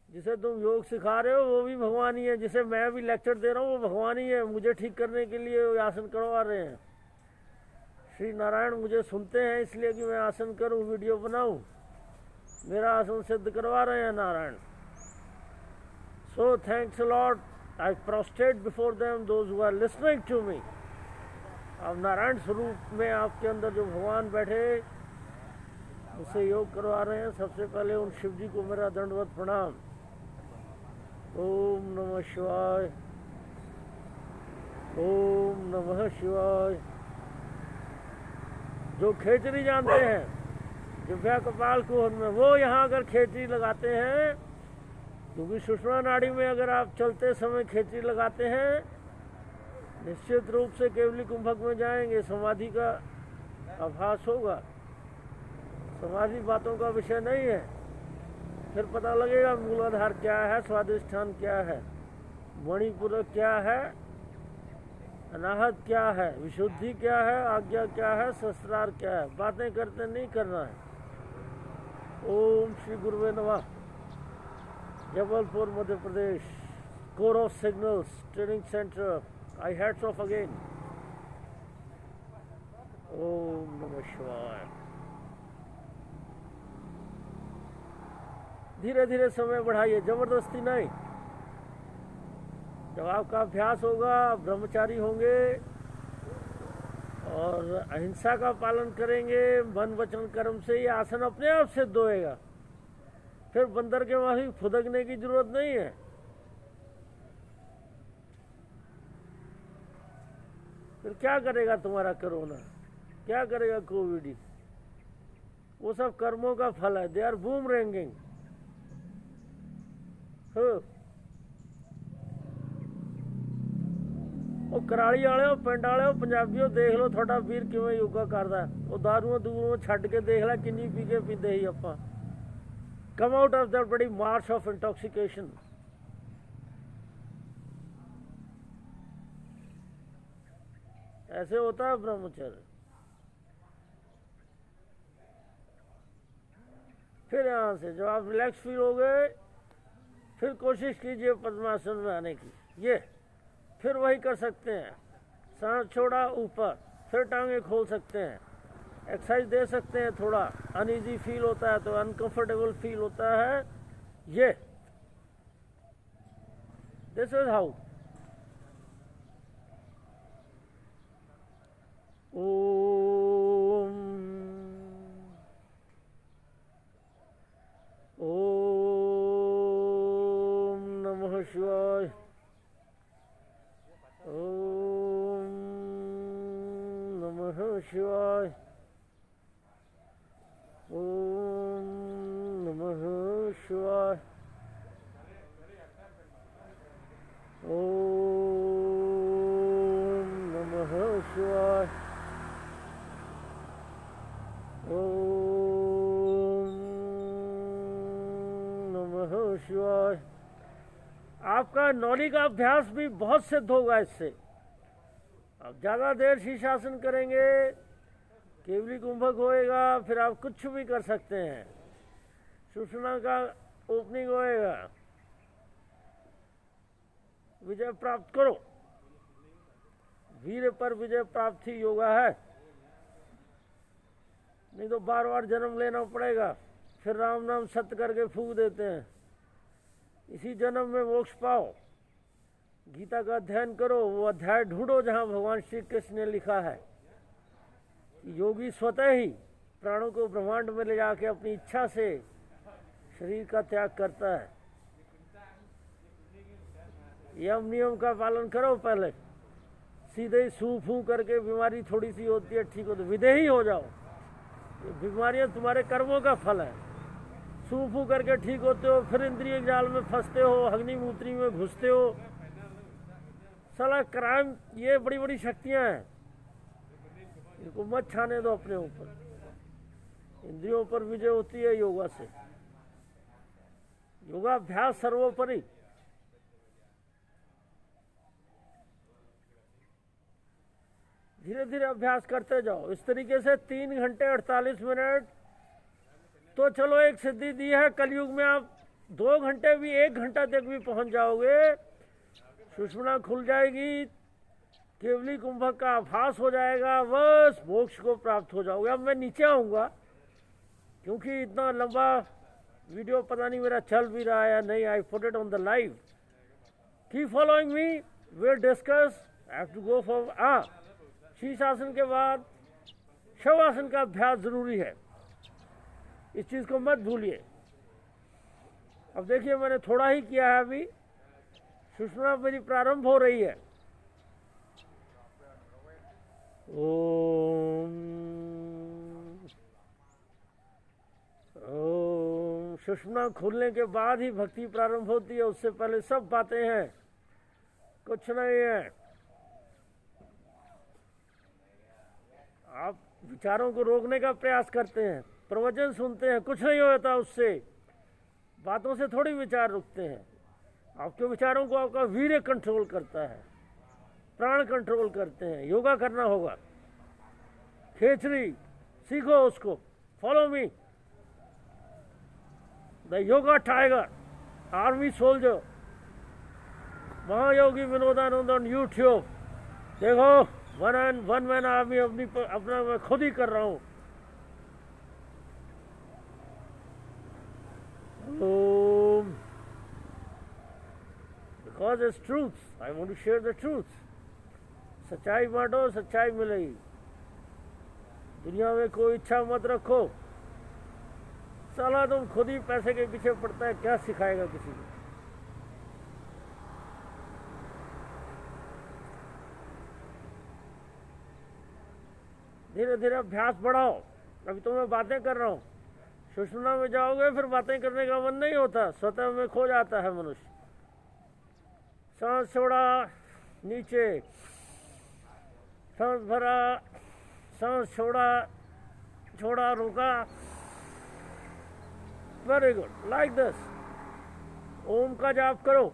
जिसे तुम योग सिखा रहे हो वो भी भगवान ही है, जिसे मैं अभी लेक्चर दे रहा हूँ वो भगवान ही है। मुझे ठीक करने के लिए आसन करवा रहे हैं। श्री नारायण मुझे सुनते हैं इसलिए कि मैं आसन करूँ, वीडियो बनाऊँ, मेरा आसन सिद्ध करवा रहे हैं Narayan. So thanks a lot. I prostrate before them, those who are listening to me. अब नारायण स्वरूप में आपके अंदर जो भगवान बैठे मुझसे योग करवा रहे हैं, सबसे पहले उन शिव जी को मेरा दंडवत प्रणाम। ओम नमः शिवाय, ओम नमः शिवाय। जो खेचरी जानते हैं, जिह्वा कपाल कुहर में, वो यहाँ अगर खेचरी लगाते हैं, क्योंकि सुषुम्ना नाड़ी में अगर आप चलते समय खेचरी लगाते हैं, निश्चित रूप से केवली कुंभक में जाएंगे, समाधि का आभास होगा। समाधि बातों का विषय नहीं है। फिर पता लगेगा मूलाधार क्या है, स्वादिष्ठान क्या है, मणिपुर क्या है, अनाहत क्या है, विशुद्धि क्या है, आज्ञा क्या है, शस्त्रार क्या है। बातें करते नहीं करना है। ओम श्री गुरुवे नमः। Jabalpur Madhya Pradesh, corps of signals training centre. I hats off again. ओम नमः शिवाय। धीरे धीरे समय बढ़ाइए, जबरदस्ती नहीं। जब आपका अभ्यास होगा, ब्रह्मचारी होंगे और अहिंसा का पालन करेंगे, मन वचन कर्म से ये आसन अपने आप सिद्ध होएगा। फिर बंदर के माफी फुदकने की जरूरत नहीं है। फिर क्या करेगा तुम्हारा कोरोना, क्या करेगा कोविड? वो सब कर्मों का फल है। They are boomeranging. ਉਹ ਕਰਾਲੀ ਵਾਲਿਓ, ਪਿੰਡ ਵਾਲਿਓ, ਪੰਜਾਬੀਓ, ਦੇਖ ਲਓ ਤੁਹਾਡਾ ਵੀਰ ਕਿਵੇਂ ਯੋਗਾ ਕਰਦਾ। ਉਹ ਦਾਰੂਆਂ ਦੂਰੋਂ ਛੱਡ ਕੇ ਦੇਖ ਲੈ ਕਿੰਨੀ ਪੀ ਕੇ ਪੀਂਦੇ ਸੀ ਆਪਾਂ। ਕਮ ਆਊਟ ਆਫ दैट बड़ी मार्च ऑफ इंटॉक्सिकेशन। ऐसे होता है ब्रह्मचर्य। फिर यहाँ से जब आप रिलैक्स फील हो गए, फिर कोशिश कीजिए पद्मासन में आने की। ये फिर वही कर सकते हैं, सांस छोड़ा ऊपर, फिर टांगे खोल सकते हैं, एक्सरसाइज दे सकते हैं। थोड़ा अनईजी फील होता है तो अनकंफर्टेबल फील होता है। ये this is how. Om Om नमः शिवाय। ओम नमः शिवाय। ओम नमः शिवाय। ओम नमः शिवाय। ओम नमः शिवाय। आपका नौली का अभ्यास भी बहुत सिद्ध होगा इससे। आप ज़्यादा देर शीर्षासन करेंगे, केवली कुंभक होएगा, फिर आप कुछ भी कर सकते हैं। सुषुम्ना का ओपनिंग होएगा। विजय प्राप्त करो। वीर पर विजय प्राप्ति योगा है, नहीं तो बार बार जन्म लेना पड़ेगा। फिर राम नाम सत्य करके फूंक देते हैं। इसी जन्म में मोक्ष पाओ। गीता का अध्ययन करो, वो अध्याय ढूंढो जहां भगवान श्री कृष्ण ने लिखा है कि योगी स्वतः ही प्राणों को ब्रह्मांड में ले जाके अपनी इच्छा से शरीर का त्याग करता है। यम नियम का पालन करो। पहले सीधे ही सू फू करके बीमारी थोड़ी सी होती है, ठीक हो तो विदेही हो जाओ। ये बीमारियां तुम्हारे कर्मों का फल है। सू फू करके ठीक होते हो, फिर इंद्रिय जाल में फंसते हो, अग्निमूत्री में घुसते हो। साला क्राइम, ये बड़ी बड़ी शक्तियां हैं, इनको मत छाने दो अपने ऊपर। इंद्रियों पर विजय होती है योगा से। योगाभ्यास सर्वोपरि। धीरे धीरे अभ्यास करते जाओ इस तरीके से। 3 घंटे 48 मिनट तो चलो एक सिद्धि दी है। कलयुग में आप 2 घंटे भी, 1 घंटा तक भी पहुंच जाओगे। सुषुम्ना खुल जाएगी, केवली कुंभक का आभास हो जाएगा, बस मोक्ष को प्राप्त हो जाओगे। अब मैं नीचे आऊंगा क्योंकि इतना लंबा वीडियो पता नहीं मेरा चल भी रहा है या नहीं। I put it on the live. Keep following me, will discuss. I have to go for शीर्षासन के बाद शवासन का अभ्यास जरूरी है। इस चीज को मत भूलिए। अब देखिए मैंने थोड़ा ही किया है अभी। सुषुम्ना मेरी प्रारंभ हो रही है। ओम ओम। सुषुम्ना खुलने के बाद ही भक्ति प्रारंभ होती है, उससे पहले सब बातें हैं, कुछ नहीं है। आप विचारों को रोकने का प्रयास करते हैं, प्रवचन सुनते हैं, कुछ नहीं होता उससे। बातों से थोड़ी विचार रुकते हैं। आपके विचारों को आपका वीर्य कंट्रोल करता है, प्राण कंट्रोल करते हैं। योगा करना होगा। खेचरी सीखो उसको। Follow me. The yoga tiger, army soldier, Mahayogi Vinodanand on YouTube. देखो, वन मैन आर्मी अपना मैं खुद ही कर रहा हूं। Because it's truth, I want to share the truth. सच्चाई बांटो, सच्चाई मिलेगी। दुनिया में कोई इच्छा मत रखो। साला तुम खुद ही पैसे के पीछे पड़ता है, क्या सिखाएगा किसी को। धीरे धीरे अभ्यास बढ़ाओ। अभी तो मैं बातें कर रहा हूं, सुषुम्ना में जाओगे फिर बातें करने का मन नहीं होता, स्वतः में खो जाता है मनुष्य। सांस छोड़ा, नीचे सांस भरा, सांस छोड़ा, छोड़ा, रुका। Very good, like this. ओम का जाप करो।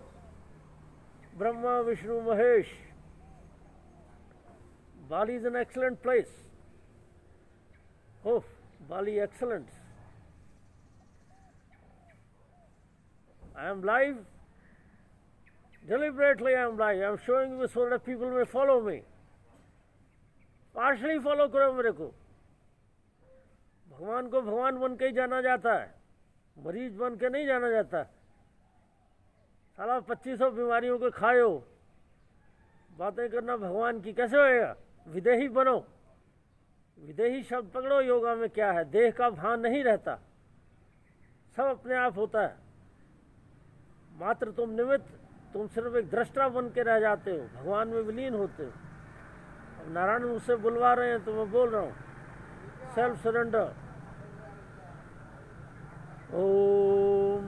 Brahma Vishnu Mahesh. Bali is an excellent place. Oh, Bali, excellent. I am live. Deliberately I am live. I am showing you so that people may follow me. Partially follow करो मेरे को। भगवान को भगवान बन के ही जाना जाता है, मरीज बन के नहीं जाना जाता। साला 2500 बीमारियों को खाओ, बातें करना भगवान की कैसे होएगा। विदेही बनो। विदेही शब्द पकड़ो। योगा में क्या है, देह का भान नहीं रहता, सब अपने आप होता है। मात्र तुम निमित्त, तुम सिर्फ एक दृष्टा बन के रह जाते हो, भगवान में विलीन होते हो। अब नारायण मुझसे बुलवा रहे हैं तो मैं बोल रहा हूं, सेल्फ सरेंडर। ओम।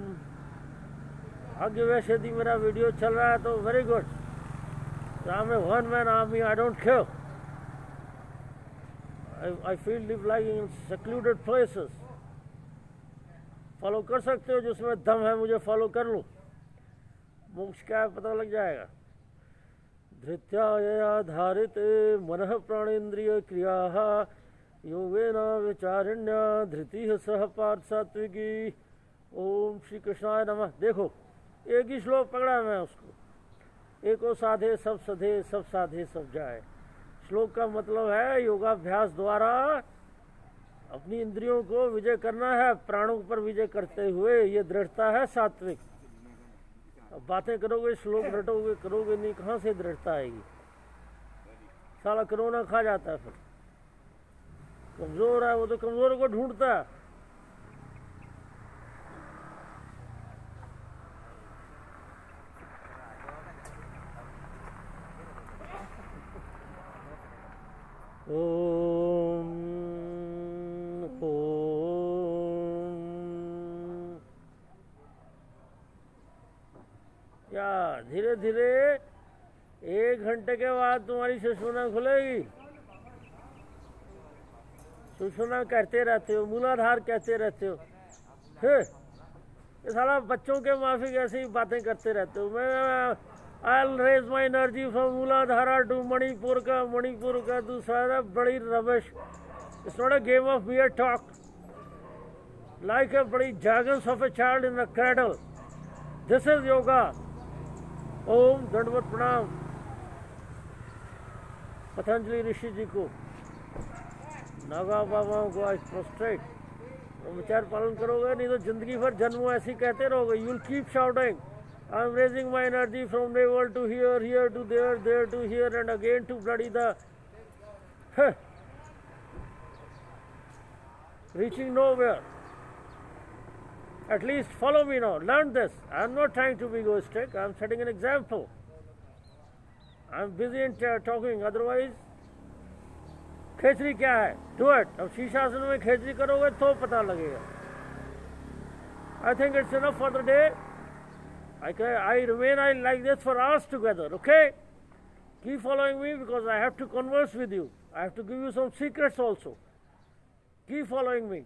भाग्य वैसे यदि मेरा वीडियो चल रहा है तो very good. I am a one man army, I don't care. I feel like in secluded places. Follow कर सकते हो, जिसमें दम है मुझे फॉलो कर लो। मोक्ष क्या है पता लग जाएगा। धृत्या धारित मनः प्राणेन्द्रिय क्रिया योगेन विचारिण्या धृति सह पार्थ सात्विकी। ओम श्री कृष्णाय नमः। देखो, एक ही श्लोक पकड़ा मैं उसको। एको साधे सब सधे, सब साधे सब जाए। श्लोक का मतलब है योगाभ्यास द्वारा अपनी इंद्रियों को विजय करना है, प्राणों पर विजय करते हुए। ये दृढ़ता है सात्विक। अब बातें करोगे, श्लोक रटोगे, करोगे नहीं, कहां से दृढ़ता आएगी। साला कोरोना खा जाता है। फिर कमजोर है वो तो कमजोर को ढूंढता है। ओम ओम। क्या धीरे धीरे 1 घंटे के बाद तुम्हारी सुषुम्ना खुलेगी। सुषुम्ना कहते रहते हो, मूलाधार कहते रहते हो। ये साला बच्चों के माफिक ऐसी ही बातें करते रहते हो। मैं I'll raise my energy from Mooladhara to Manipur का दूसरा बड़ी rubbish. It's not a game of mere talk. Like a बड़ी jargons of a child in a cradle. This is yoga. ओम दंडवत प्रणाम पतंजलि ऋषि जी को, नागा बाबाओं को आज प्रोस्ट्रेट। तो विचार पालन करोगे, नहीं तो जिंदगी भर जन्मों ऐसी कहते रहोगे। You'll keep shouting. I'm raising my energy from navel to here, here to there, there to here, and again to bloody the reaching nowhere. At least follow me now. Learn this. I'm not trying to be egoistic. I'm setting an example. I'm busy in talking. Otherwise, खेचरी क्या है? Do it. अब शीर्षासन में खेचरी करोगे तो पता लगेगा। I think it's enough for the day. I remain like this for hours together, okay? Keep following me because I have to converse with you. I have to give you some secrets also. Keep following me.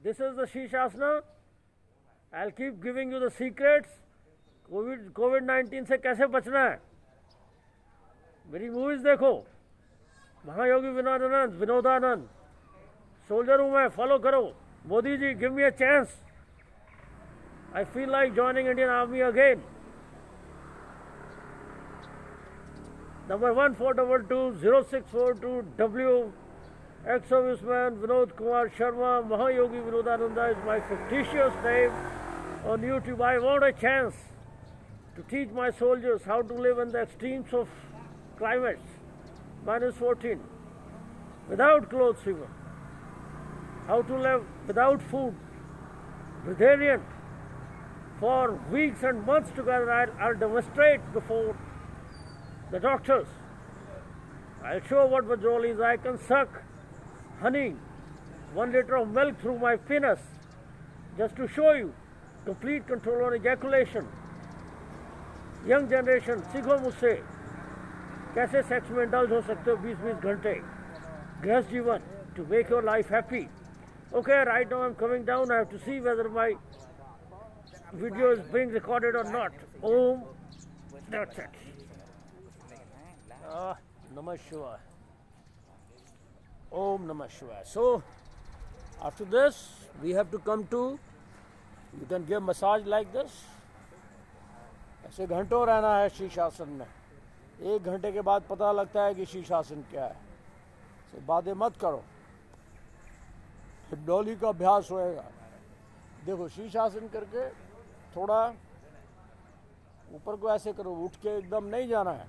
This is the Shishasana. I'll keep giving you the secrets. COVID-19 से कैसे बचना है। मेरी movies देखो, महायोगी Vinodanand, soldier हूँ मैं, फॉलो करो। Modi ji, give me a chance. I feel like joining Indian Army again. Number 1422064 ex-serviceman Vinod Kumar Sharma, Mahayogi Vinodananda is my fictitious name on YouTube. I want a chance to teach my soldiers how to live in the extremes of climates, -14, without clothes even, how to live without food, vegetarian, for weeks and months together. I'll demonstrate before the doctors. I'll show what withdrawal is. I can suck honey, 1 liter of milk through my penis, just to show you complete control on ejaculation. Young generation, सीखो मुझसे कैसे sex में indulge हो सकते हो 20-20 घंटे, गृहस्थ जीवन, to make your life happy. Okay, right now I'm coming down. I have to see whether my video is being recorded or not. Om, that's it. Namah Shivaya. Om Namah Shivaya. So, after this, we have to come to, you can give massage like this. ऐसे घंटों रहना है शीर्षासन में. 1 घंटे के बाद पता लगता है कि शीर्षासन क्या है. तो बातें मत करो. हिप्नोली का अभ्यास होएगा. देखो शीर्षासन करके थोड़ा ऊपर को ऐसे करो, उठ के एकदम नहीं जाना है.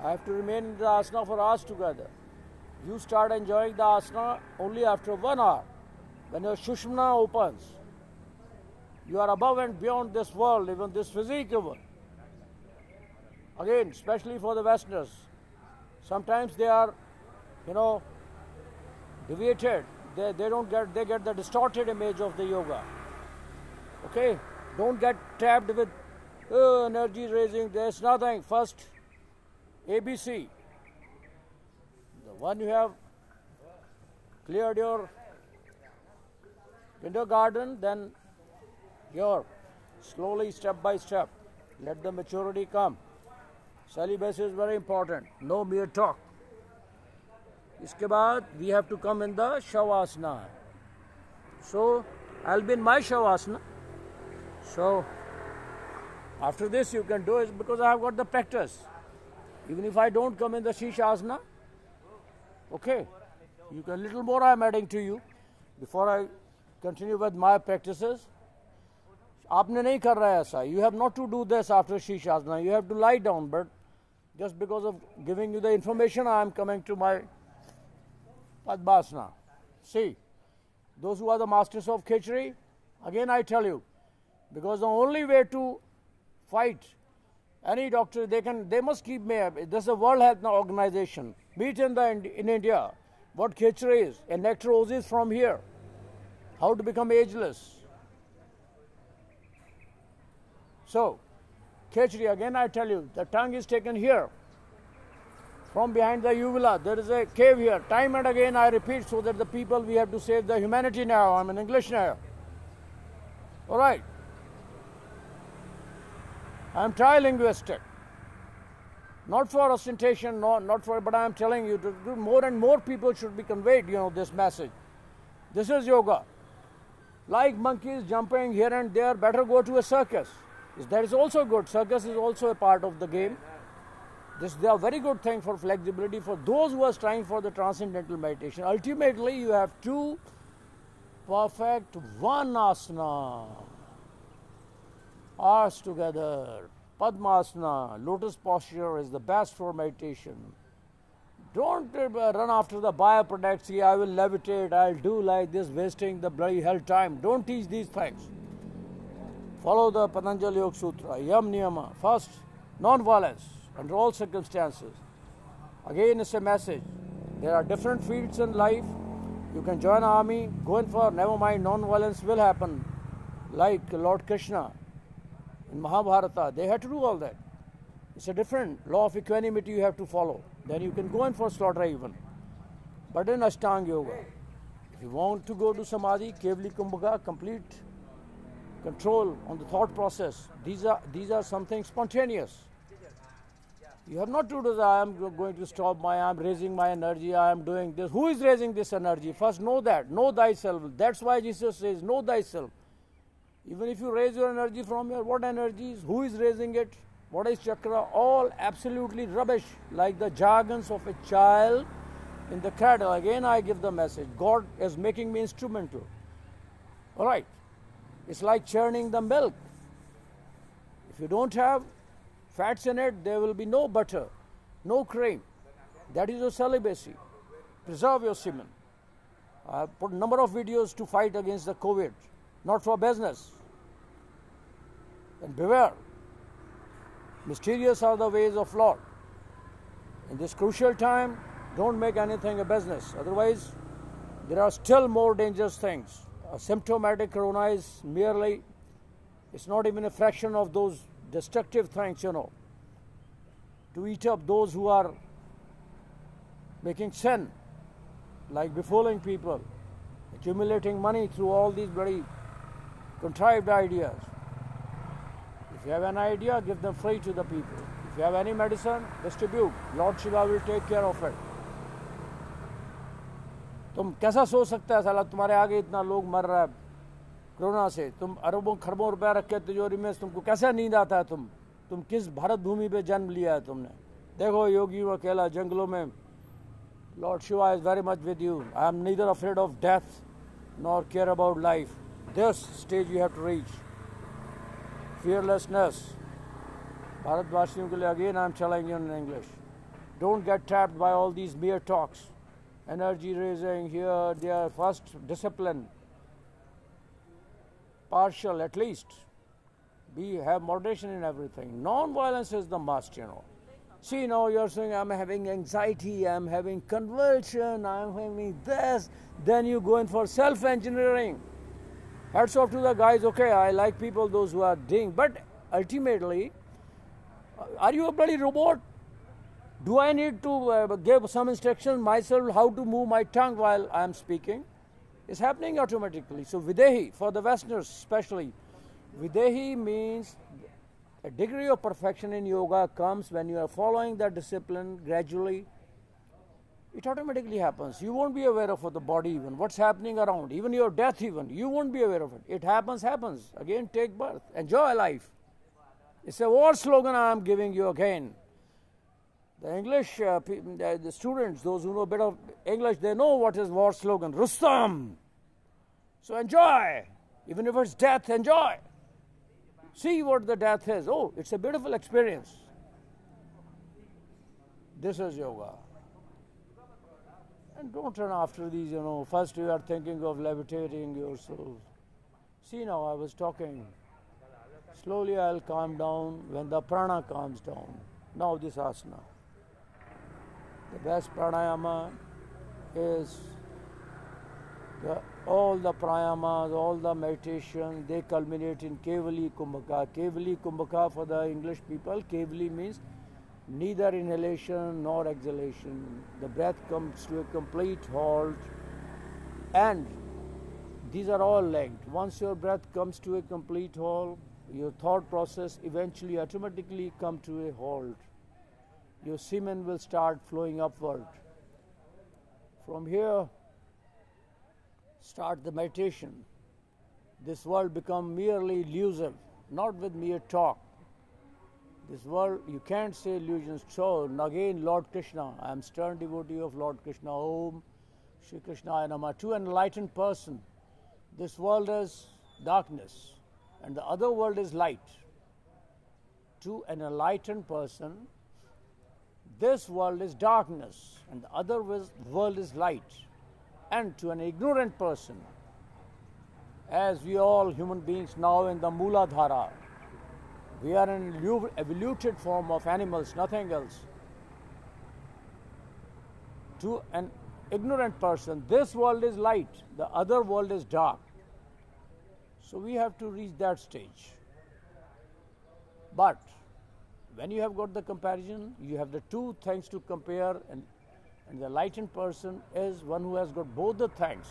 I have to remain in the asana for hours together. You start enjoying the asana only after 1 hour. When your Sushumna opens, you are above and beyond this world, even this physical world. Again, especially for the Westerners, sometimes they are, deviated. They get the distorted image of the yoga. Okay, don't get trapped with energy raising. There's nothing. First, ABC. The one you have cleared your kindergarten, then your slowly, step by step, let the maturity come. Celibacy is very important. No mere talk. इसके बाद we have to come in the Shavasana. So I'll be in my Shavasana. So after this you can do it because I have got the practice. Even if I don't come in the Shishasana, okay, you can little more I'm adding to you before I continue with my practices. आपने नहीं कर रहा है ऐसा. You have not to do this after Shishasana. You have to lie down, but just because of giving you the information, I am coming to my Padmasana. See, those who are the masters of Khichdi, again I tell you, because the only way to fight any doctor, they must keep me. This is the World Health Organization. Meet in India what Khichdi is, a necrosis from here. How to become ageless. So, Khichdi, again I tell you, the tongue is taken here. From behind the uvula, there is a cave here. Time and again I repeat so that the people, we have to save the humanity now. I'm in English now. All right. I'm trilinguistic. Not for ostentation, not for, but I'm telling you, to more and more people should be conveyed, this message. This is yoga. Like monkeys jumping here and there, better go to a circus. That is also good. Circus is also a part of the game. This is a very good thing for flexibility for those who are trying for the transcendental meditation. Ultimately, you have to perfect one asana. Arms together. Padmasana, lotus posture is the best for meditation. Don't run after the bioproducts. See, I will levitate, I'll do like this, wasting the bloody hell time. Don't teach these things. Follow the Patanjali Yoga Sutra, Yam Niyama. First, non-violence under all circumstances. Again, it's a message. There are different fields in life. You can join army, go in for, never mind, non-violence will happen. Like Lord Krishna in Mahabharata, they had to do all that. It's a different law of equanimity you have to follow. Then you can go in for slaughter even. But in Ashtanga Yoga, if you want to go to Samadhi, Kevali Kumbhaka, complete control on the thought process, these are something spontaneous. You have not to do that. I am going to stop I am raising my energy, I am doing this. Who is raising this energy? First know that. Know thyself. That's why Jesus says, know thyself. Even if you raise your energy from your, what energies? Who is raising it? What is chakra? All absolutely rubbish, like the jargons of a child in the cradle. Again, I give the message. God is making me instrumental. All right. It's like churning the milk. If you don't have fats in it, there will be no butter, no cream. That is your celibacy. Preserve your semen. I have put a number of videos to fight against the COVID, not for business. And beware. Mysterious are the ways of Lord. In this crucial time, don't make anything a business. Otherwise, there are still more dangerous things. A symptomatic corona is merely, it's not even a fraction of those destructive things, to eat up those who are making sin, like befalling people, accumulating money through all these bloody contrived ideas. If you have an idea, give them free to the people. If you have any medicine, distribute. Lord Shiva will take care of it. तुम कैसा सोच सकता है साला तुम्हारे आगे इतना लोग मर रहा है कोरोना से, तुम अरबों खरबों रुपया रख के तिजोरी में, तुमको कैसा नींद आता है? तुम किस भारत भूमि पे जन्म लिया है तुमने? देखो योगियों अकेला जंगलों में. Lord Shiva is very much with you. I am neither afraid of death nor care about life. This stage you have to reach. Fearlessness. भारतवासियों के लिए again I am telling you in English. Don't get trapped by all these mere talks. Energy raising here, there. First, discipline. Partial at least. Have moderation in everything. Non-violence is the must, See, now you're saying, I'm having anxiety, I'm having convulsion, I'm having this. Then you go in for self-engineering. Hats off to the guys, okay, I like people, those who are doing. But ultimately, are you a bloody robot? Do I need to give some instructions myself how to move my tongue while I am speaking? It's happening automatically. So Videhi, for the Westerners especially, Videhi means a degree of perfection in yoga comes when you are following that discipline gradually. It automatically happens. You won't be aware of the body even, what's happening around, even your death even. You won't be aware of it. It happens. Again, take birth. Enjoy life. It's a war slogan I am giving you again. The English, the students, those who know a bit of English, they know what is war slogan. Rustam. So enjoy. Even if it's death, enjoy. See what the death is. Oh, it's a beautiful experience. This is yoga. And don't run after these, First you are thinking of levitating yourself. See now, I was talking. Slowly I'll calm down when the prana calms down. Now this asana. The best pranayama is all the pranayamas, all the meditation, they culminate in Kevali Kumbhaka. Kevali Kumbhaka for the English people, Kevali means neither inhalation nor exhalation. The breath comes to a complete halt, and these are all linked. Once your breath comes to a complete halt, your thought process eventually automatically come to a halt. Your semen will start flowing upward. From here, start the meditation. This world become merely elusive, not with mere talk. This world, you can't say illusions. So, again, Lord Krishna, I am stern devotee of Lord Krishna. Om Shri Krishnaya Namah. To an enlightened person, this world is darkness and the other world is light. To an enlightened person, this world is darkness and the other world is light. And to an ignorant person, as we all human beings now in the Mooladhara, we are an evoluted form of animals, nothing else. To an ignorant person, this world is light, the other world is dark. So we have to reach that stage. But when you have got the comparison, you have the two things to compare, and the enlightened person is one who has got both the things.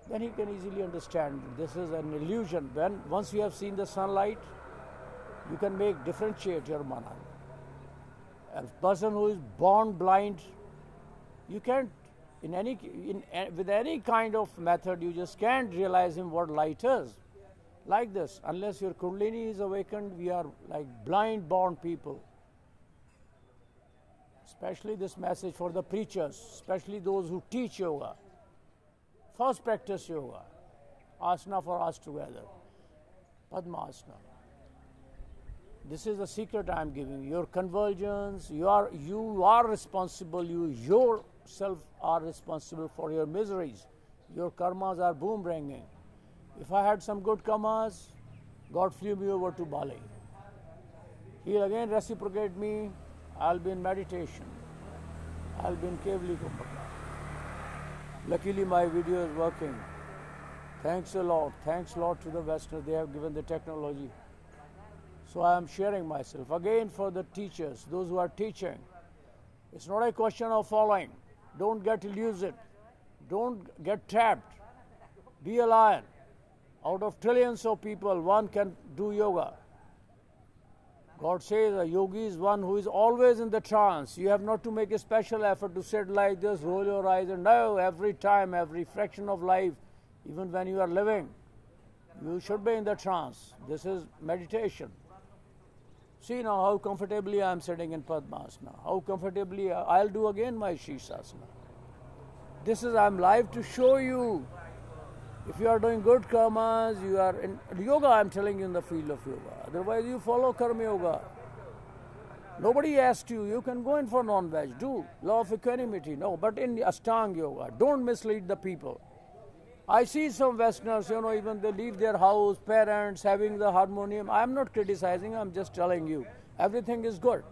Then he can easily understand this is an illusion. Once you have seen the sunlight, you can differentiate your mana. A person who is born blind, you can't, with any kind of method, you just can't realize him what light is. Like this, unless your Kundalini is awakened, we are like blind born people. Especially this message for the preachers, especially those who teach yoga. First practice yoga. Asana for us together. Padmasana. This is the secret I am giving you. Your convergence, you are responsible, you yourself are responsible for your miseries. Your karmas are boomeranging. If I had some good karmas, God flew me over to Bali. He'll again reciprocate me. I'll be in meditation. I'll be in Kevali Kumbhaka. Luckily my video is working. Thanks a lot. Thanks a lot to the Westerners. They have given the technology. So I am sharing myself. Again for the teachers, those who are teaching. It's not a question of following. Don't get illusioned. Don't get trapped. Be a lion. Out of trillions of people, one can do yoga. God says a yogi is one who is always in the trance. You have not to make a special effort to sit like this, roll your eyes, and no, every time, every fraction of life, even when you are living, you should be in the trance. This is meditation. See now how comfortably I am sitting in Padmasana. How comfortably I'll do again my Shirshasana. This is, I'm live to show you. If you are doing good karmas, you are in yoga, I'm telling you, in the field of yoga. Otherwise, you follow karma yoga. Nobody asked you, you can go in for non-veg, do law of equanimity. No, but in Ashtanga yoga, don't mislead the people. I see some Westerners, even they leave their house, parents, having the harmonium. I'm not criticizing, I'm just telling you. Everything is good.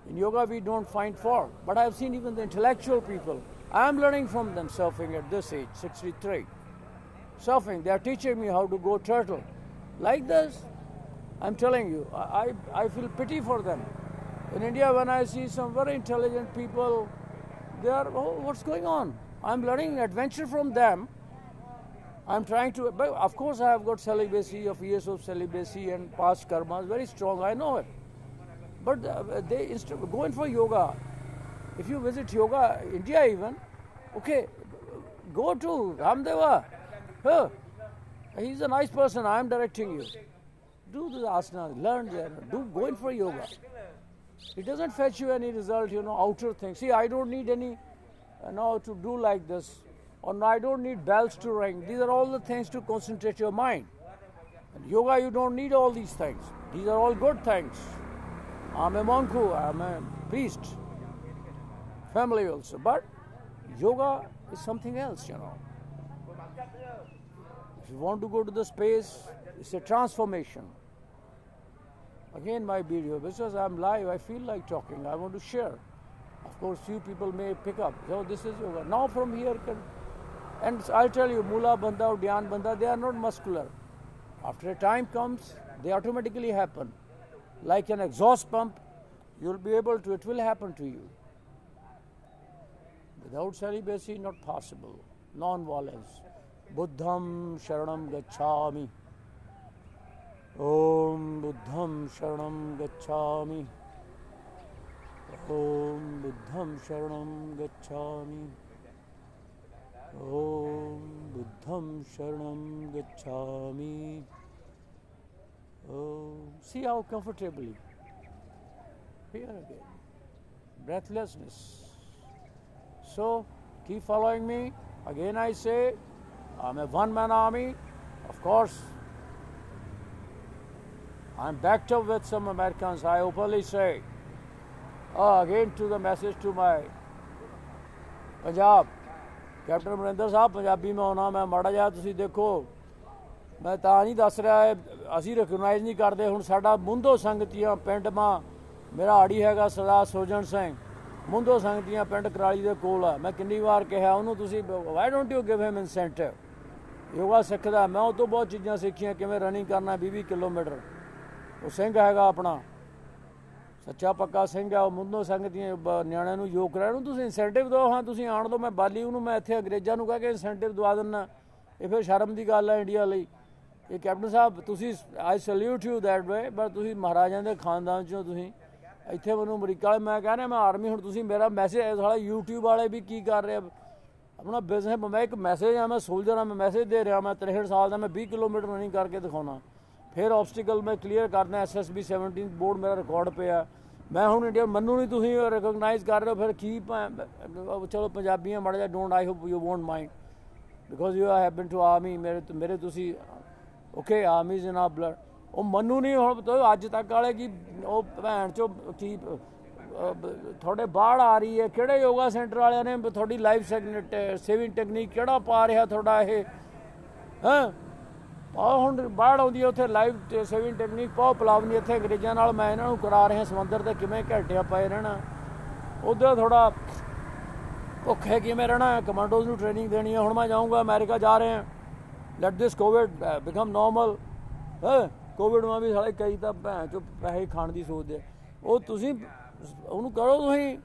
In yoga, we don't find fault. But I've seen even the intellectual people. I'm learning from them surfing at this age, 63. Surfing, they are teaching me how to go turtle. Like this, I'm telling you, I feel pity for them. In India, when I see some very intelligent people, they are, oh, what's going on? I'm learning adventure from them. I'm trying to, but of course I have got celibacy, of years of celibacy and past karmas, very strong, I know it. But they, instead of going for yoga, if you visit yoga, India even, okay, go to Ramdeva. Huh. He's a nice person, I'm directing you. Do the asana, learn there, go in for yoga. It doesn't fetch you any result, outer things. See, I don't need any, to do like this. Or no, I don't need bells to ring. These are all the things to concentrate your mind. And yoga, you don't need all these things. These are all good things. I'm a monk, I'm a priest. Family also. But yoga is something else, If you want to go to the space, it's a transformation. Again, my video, because I'm live, I feel like talking. I want to share. Of course, few people may pick up. So this is yoga. Now from here, and I'll tell you, Mula Bandha or Dhyan Bandha, they are not muscular. After a time comes, they automatically happen. Like an exhaust pump, you'll be able to, it will happen to you. Without celibacy, not possible. Non-violence. Buddham Sharanam Gacchami. Om Buddham Sharanam Gacchami. Om Buddham Sharanam Gacchami. Om Buddham Sharanam Gacchami. Oh, see how comfortably. Here again. Breathlessness. So, keep following me. Again I say, I'm a one-man army. Of course, I'm backed up with some Americans, I openly say. Again to the message to my Punjab. Captain Amrinder Sahab, Punjabi mein hona, main mada jaya, tusi dekho. मैं ਤਾਂ नहीं दस रहा है ਅਸੀਂ recognise ਨਹੀਂ ਕਰਦੇ ਹੁਣ ਸਾਡਾ ਮੁੰਦੋ ਸੰਗਤੀਆਂ ਪਿੰਡ ਮਾਂ ਮੇਰਾ ਆੜੀ ਹੈਗਾ ਸਰਦਾਰ ਸੋਜਣ ਸਿੰਘ ਮੁੰਦੋ ਸੰਗਤੀਆਂ ਪਿੰਡ ਕਰਾਲੀ ਦੇ ਕੋਲ ਆ ਮੈਂ ਕਿੰਨੀ ਵਾਰ ਕਿਹਾ ਉਹਨੂੰ ਤੁਸੀਂ why don't you give him incentive yoga ਸਿੱਖਦਾ ਮੈਂ ਉਹ ਤੋਂ ਬਹੁਤ ਚੀਜ਼ਾਂ ਸਿੱਖੀਆਂ ਕਿਵੇਂ ਰਨਿੰਗ ਕਰਨਾ 20 ਕਿਲੋਮੀਟਰ ਉਹ ਸਿੰਘ ਹੈਗਾ ਆਪਣਾ ਸੱਚਾ ਪੱਕਾ ਸਿੰਘ ਆ ਉਹ ਮੁੰਦੋ ਸੰਗਤੀਆਂ ਨਿਆਣਿਆਂ ਨੂੰ ਯੋਗ ਕਰਾਉਣ ਨੂੰ ਤੁਸੀਂ ਇਨਸੈਂਟਿਵ ਦਿਓ ਹਾਂ ਤੁਸੀਂ ਆਣ ਦਿਓ ਮੈਂ ਬਾਲੀ ਉਹਨੂੰ ਮੈਂ ਇੱਥੇ ਅੰਗਰੇਜ਼ਾਂ ਨੂੰ ਕਹਿ ਕੇ ਇਨਸੈਂਟਿਵ ਦਵਾ ਦਿੰਦਾ ਇਹ ਫਿਰ ਸ਼ਰਮ ਦੀ ਗੱਲ ਹੈ ਇੰਡੀਆ ਲਈ ਇਹ ਕੈਪਟਨ ਸਾਹਿਬ ਤੁਸੀਂ ਆਈ ਸੈਲਿਊਟ ਯੂ ਦੈਟ ਵੇ ਪਰ ਤੁਸੀਂ ਮਹਾਰਾਜਾਂ ਦੇ ਖਾਨਦਾਨ 'ਚੋਂ ਤੁਸੀਂ ਇੱਥੇ ਮੈਨੂੰ ਅਮਰੀਕਾ ਵਾਲੇ ਮੈਂ ਕਹਿ ਰਿਹਾ ਮੈਂ ਆਰਮੀ ਹੁਣ ਤੁਸੀਂ ਮੇਰਾ ਮੈਸੇਜ ਸਾਲਾ YouTube ਵਾਲੇ ਵੀ ਕੀ ਕਰ ਰਹੇ ਆਪਣਾ ਬਿਜ਼ਨਸ ਮੈਂ ਇੱਕ ਮੈਸੇਜ ਆ ਮੈਂ ਸੋਲਜਰ ਆ ਮੈਂ ਮੈਸੇਜ ਦੇ ਰਿਹਾ ਮੈਂ 63 ਸਾਲ ਦਾ ਮੈਂ 20 ਕਿਲੋਮੀਟਰ ਰਨਿੰਗ ਕਰਕੇ ਦਿਖਾਉਣਾ ਫਿਰ ਆਬਸਟੀਕਲ ਮੈਂ ਕਲੀਅਰ ਕਰਨਾ SSB 17 ਬੋਰਡ ਮੇਰਾ ਰਿਕਾਰਡ ਪਿਆ ਮੈਂ ਹੁਣ ਇੰਡੀਆ ਮੈਨੂੰ ਨਹੀਂ ਤੁਸੀਂ ਰਿਕਗਨਾਈਜ਼ ਕਰ ਰਹੇ ਹੋ ਫਿਰ ਕੀ ਚਲੋ ਪੰਜਾਬੀਆਂ ਮਾੜਾ ਜਿਹਾ don't I hope you won't mind because you have been to army ਮੇਰੇ ਤੁਸੀਂ okay army is in our blood ਉਹ ਮੈਨੂੰ ਨਹੀਂ ਹੁਣ ਅੱਜ ਤੱਕ ਵਾਲੇ ਕੀ ਉਹ ਭੈਣ ਚੋ ਕੀ ਤੁਹਾਡੇ ਬਾੜ ਆ ਰਹੀ ਹੈ ਕਿਹੜੇ ਯੋਗਾ ਸੈਂਟਰ ਵਾਲਿਆਂ ਨੇ ਤੁਹਾਡੀ ਲਾਈਫ ਸੇਵਿੰਗ ਟੈਕਨੀਕ ਕਿਹੜਾ ਪਾ ਰਿਹਾ ਤੁਹਾਡਾ ਇਹ ਹਾਂ ਆਹ ਹੁਣ ਬਾੜ ਆਉਂਦੀ ਹੈ ਉੱਥੇ ਲਾਈਫ ਸੇਵਿੰਗ ਟੈਕਨੀਕ ਪਾਓ ਪਲਾਵਨੀ ਇੱਥੇ ਅੰਗਰੇਜ਼ਾਂ ਨਾਲ ਮੈਂ ਇਹਨਾਂ ਨੂੰ ਕਰਾ ਰਿਹਾ ਸਮੁੰਦਰ 'ਤੇ ਕਿਵੇਂ ਘੰਟਿਆਂ ਪਏ ਰਹਿਣਾ ਉੱਧਰ ਥੋੜ੍ਹਾ ਭੁੱਖੇ ਕਿਵੇਂ ਰਹਿਣਾ ਕਮਾਂਡੋਜ਼ ਨੂੰ ਟ੍ਰੇਨਿੰਗ ਦੇਣੀ ਹੈ ਹੁਣ ਮੈਂ ਜਾਊਂਗਾ ਅਮਰੀਕਾ ਜਾ ਰਹੇ ਹਾਂ ਲੈਟ ਦਿਸ ਕੋਵਿਡ ਬਿਕਮ ਨੋਰਮਲ ਹੈ ਕੋਵਿਡ ਮਾ ਵੀ ਸਾਲੇ ਕਈ ਤਾਂ ਭੈਣ ਚੋਂ ਪੈਸੇ ਖਾਣ ਦੀ ਸੋਚਦੇ ਉਹ ਤੁਸੀਂ ਉਹਨੂੰ ਕਰੋ ਤੁਸੀਂ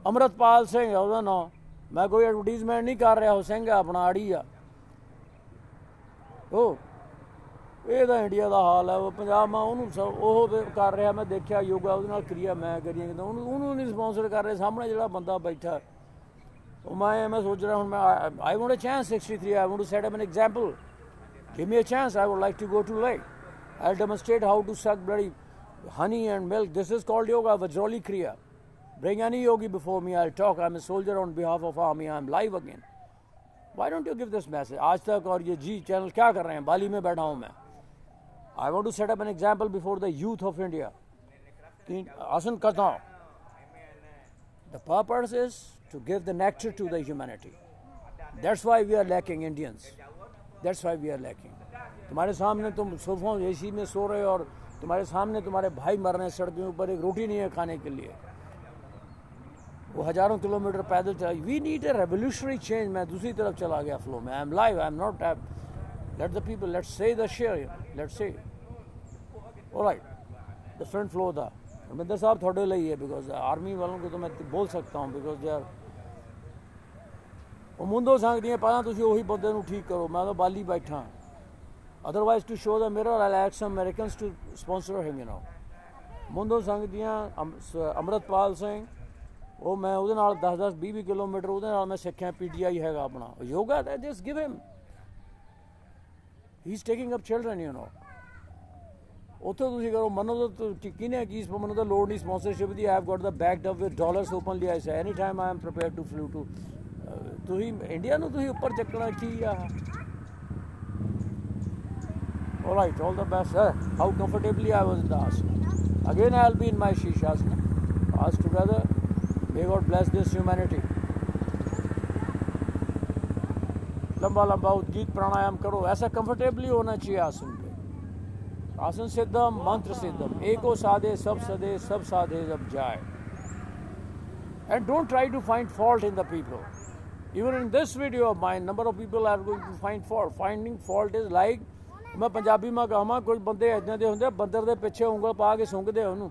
ਅੰਮ੍ਰਿਤਪਾਲ ਸਿੰਘ ਉਹਦਾ ਨਾਂ ਮੈਂ ਕੋਈ ਐਡਵਰਟੀਜ਼ਮੈਂਟ ਨਹੀਂ ਕਰ ਰਿਹਾ ਉਹ ਸਿੰਘ ਆਪਣਾ ਆੜੀ ਆ ਉਹ ਇਹ ਤਾਂ ਇੰਡੀਆ ਦਾ ਹਾਲ ਹੈ ਉਹ ਪੰਜਾਬ ਮਾ ਉਹਨੂੰ ਉਹ ਕਰ ਰਿਹਾ ਮੈਂ ਦੇਖਿਆ ਯੋਗਾ ਉਹਦੇ ਨਾਲ ਕਿਰਿਆ ਮੈਂ ਕਰੀਆਂ ਕਿਤੇ ਉਹਨੂੰ ਨਹੀਂ ਸਪੋਂਸਰ ਕਰ ਰਹੇ ਸਾਹਮਣੇ ਜਿਹੜਾ ਬੰਦਾ ਬੈਠਾ ਉਹ ਮੈਂ ਸੋਚ ਰਿਹਾ ਹੁਣ ਮੈਂ I want a chance 63 I want to set up an example give me a chance I would like to go to lake I'll demonstrate how to suck bloody honey and milk this is called yoga Vajroli Kriya bring any yogi before me I'll talk I'm a soldier on behalf of army I'm live again why don't you give this message आज तक और ये जी channel क्या कर रहे हैं बाली में बैठा हूँ मैं I want to set up an example before the youth of India आसन करता हूँ the purpose is to give the nectar to the humanity that's why we are lacking Indians That's why we are lacking. तुम्हारे सामने तुम सोफों AC में सो रहे हो और तुम्हारे सामने तुम्हारे भाई मर रहे हैं सड़कों ऊपर एक रोटी नहीं है खाने के लिए वो हजारों किलोमीटर पैदल चला we need a revolutionary change मैं दूसरी तरफ चला गया फ्लो में I am live I am not let the people let's say the share let's say alright different flow था रविंदर साहब थोड़े लिए है बिकॉज आर्मी वालों को तो मैं बोल सकता हूँ बिकॉज दे आर ਉਹ ਮੁੰਦੋਂ ਸੰਗਦੀਆਂ ਪਹਿਲਾਂ ਤੁਸੀਂ ਉਹੀ ਬੰਦੇ ਨੂੰ ਠੀਕ ਕਰੋ ਮੈਂ ਤਾਂ ਬਾਲੀ ਬੈਠਾ otherwise to show the mirror I like some Americans to sponsor him you know ਮੁੰਦੋਂ ਸੰਗਦੀਆਂ ਅੰਮ੍ਰਿਤਪਾਲ ਸਿੰਘ ਉਹ ਮੈਂ ਉਹਦੇ ਨਾਲ 10-10 20 ਕਿਲੋਮੀਟਰ ਉਹਦੇ ਨਾਲ ਮੈਂ ਸਿੱਖਿਆ PTI ਹੈਗਾ ਆਪਣਾ yoga just give him he is taking up children you know ਉੱਥੇ ਤੁਸੀਂ ਕਰੋ ਮੈਨੂੰ ਤਾਂ ਕਿਹਨੇ ਕੀ ਮੈਨੂੰ ਤਾਂ ਲੋੜ ਨਹੀਂ ਸਪਾਂਸਰਸ਼ਿਪ ਦੀ I have got the backed up with dollars openly I say any time I am prepared to flew to ਤੁਸੀਂ ਇੰਡੀਆ ਨੂੰ ਤੁਸੀਂ ਉੱਪਰ ਚੱਕਣਾ ਕੀ ਆ all right all the best sir how comfortably I was in the asana again I'll be in my shishasana us together may God bless this humanity लंबा लंबा उद्गीत प्राणायाम करो ऐसा कंफर्टेबली होना चाहिए आसन पे आसन सिद्धम मंत्र सिद्धम एको साधे सब साधे जब जाए and don't try to find fault in the people even in this video of mine number of people are going to find fault finding fault is like मैं पंजाबी में कहां कुछ बंदे इदां दे हुंदे बंदर दे पिछे ਉਂਗਲ पा के सुंघदे ਉਹਨੂੰ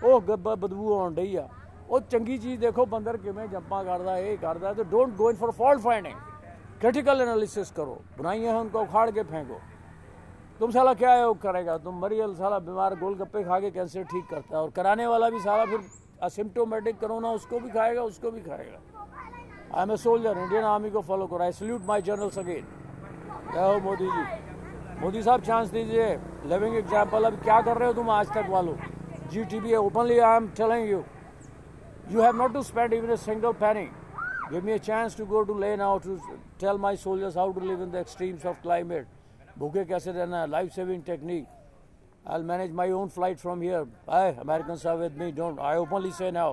ਉਹ ਬਦਬੂ ਆਉਣ ਡਈ ਆ ਉਹ ਚੰਗੀ ਚੀਜ਼ ਦੇਖੋ ਬੰਦਰ ਕਿਵੇਂ ਜੰਪਾਂ ਕਰਦਾ ਇਹ ਕਰਦਾ ਤੇ don't go in for fault finding critical analysis करो बुराइयां हैं उनको उखाड़ के फेंको तुम साला क्या योग करेगा तुम मरियल साला बीमार गोलगप्पे खा के कैंसर ठीक करता है और कराने वाला भी साला फिर असिम्प्टोमेटिक कोरोना उसको भी खाएगा I am a soldier Indian army को फॉलो करो I salute my generals again जय हो मोदी जी मोदी साहब चांस दीजिए लिविंग एग्जाम्पल अब क्या कर रहे हो तुम आज तक वालों GTB openly I am telling you have not to spend even a single penny give me a chance to go to Leh now to tell my soldiers how to live in the extremes of climate भूखे कैसे रहना है life saving technique I'll manage my own flight from here Americans are with me don't I openly say now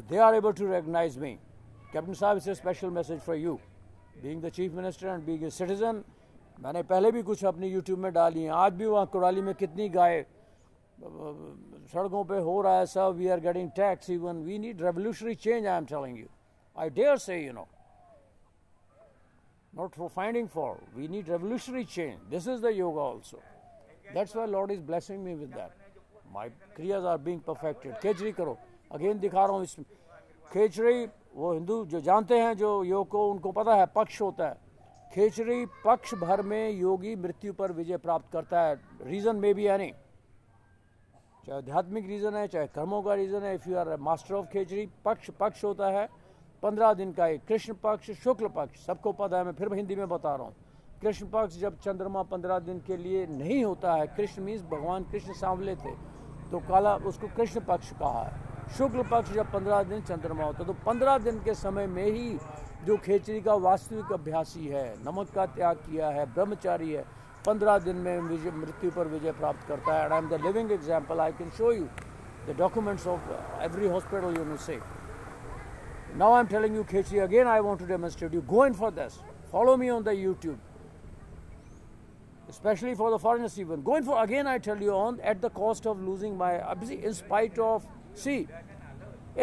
they are able to recognize me Captain Saab it's a special message for you being the chief minister and being a citizen मैंने पहले भी कुछ अपनी YouTube में डाली हैं आज भी वहाँ कुराली में कितनी गाय सड़कों पे हो रहा है सब we are getting tax even we need revolutionary change I am telling you I dare say you know not for finding fault we need revolutionary change this is the yoga also that's why Lord is blessing me with that my kriyas are being perfected खेचरी करो again दिखा रहा हूँ इसमें खेचरी वो हिंदू जो जानते हैं जो योग को उनको पता है पक्ष होता है खेचरी पक्ष भर में योगी मृत्यु पर विजय प्राप्त करता है रीजन में भी एनी चाहे आध्यात्मिक रीज़न है, चाहे कर्मों का रीज़न है। If you are master of khichdi, पक्ष होता है 15 दिन का, एक कृष्ण पक्ष, शुक्ल पक्ष, सबको पता है, मैं फिर हिंदी में बता रहा हूँ। कृष्ण पक्ष जब चंद्रमा 15 दिन के लिए नहीं होता है, कृष्ण मीन्स भगवान कृष्ण सांवले थे, तो काला, उसको कृष्ण पक्ष कहा है। शुक्ल पक्ष जब 15 दिन चंद्रमा होता है, तो 15 दिन के समय में ही जो खिचड़ी का वास्तविक अभ्यासी है, नमक का त्याग किया है, ब्रह्मचारी है, 15 दिन में मृत्यु पर विजय प्राप्त करता है। And I am the living example, I can show you the documents of every hospital you know से। Now I'm telling you Khechri again, I want to demonstrate you. Go in for this. Follow me on the YouTube. Especially for the foreigners even. Go in for, again I tell you, on at the cost of losing my, in spite of, see,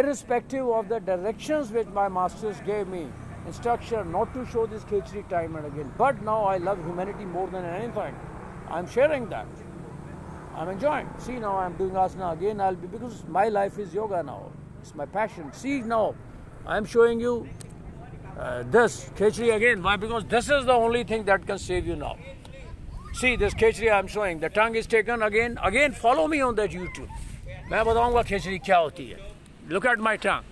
irrespective of the directions which my masters gave me, instruction not to show this Khechri time and again. But now I love humanity more than anything. I'm sharing that. I'm enjoying. See, now I'm doing asana again. Because my life is yoga now. It's my passion. See now. I'm showing you this Khechri again. Why? Because this is the only thing that can save you now. See this Khechri I'm showing. The tongue is taken again. Again, follow me on that YouTube. मैं बताऊंगा खिचड़ी क्या होती है. Look at my tongue.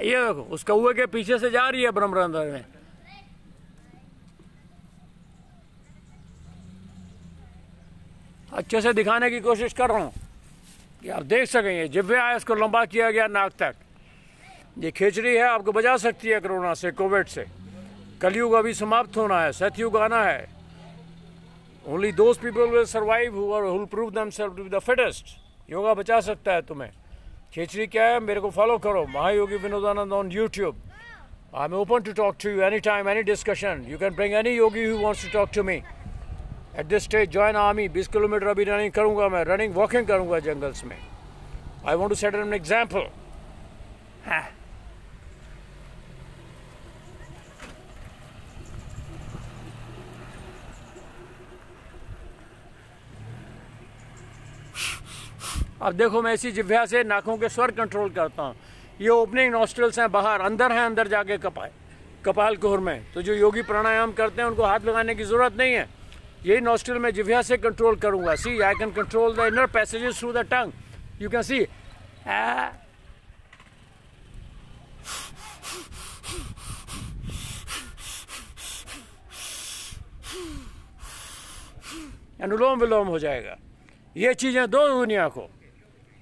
ये देखो, उस कौवे के पीछे से जा रही है ब्रह्मरंध्र में। अच्छे से दिखाने की कोशिश कर रहा हूँ कि आप देख सकें। ये जिह्वा है, इसको लंबा किया गया नाक तक। ये खिचड़ी है, आपको बचा सकती है कोरोना से, कोविड से। कलयुग अभी समाप्त होना है, सतयुग आना है। Only those people will survive who will prove themselves to be the fittest. Yoga बचा सकता है तुम्हें। खिचड़ी क्या है, मेरे को फॉलो करो, Mahayogi Vinodanand on YouTube. I am open to talk to you any time, any discussion. You can bring any yogi who wants to talk to me. At this stage join army. 20 kilometre अभी running करूंगा मैं, running walking करूंगा jungles में। I want to set an example. अब देखो, मैं इसी जिह्वा से नाकों के स्वर कंट्रोल करता हूँ। ये ओपनिंग नॉस्ट्रल्स हैं, बाहर, अंदर हैं, अंदर जाके कपाल कुहर में। तो जो योगी प्राणायाम करते हैं उनको हाथ लगाने की जरूरत नहीं है। यही नॉस्ट्रल में जिह्वा से कंट्रोल करूंगा। See, I can control the inner passages through the tongue. You can see. Anulom vilom हो जाएगा। ये चीजें दो दुनिया को।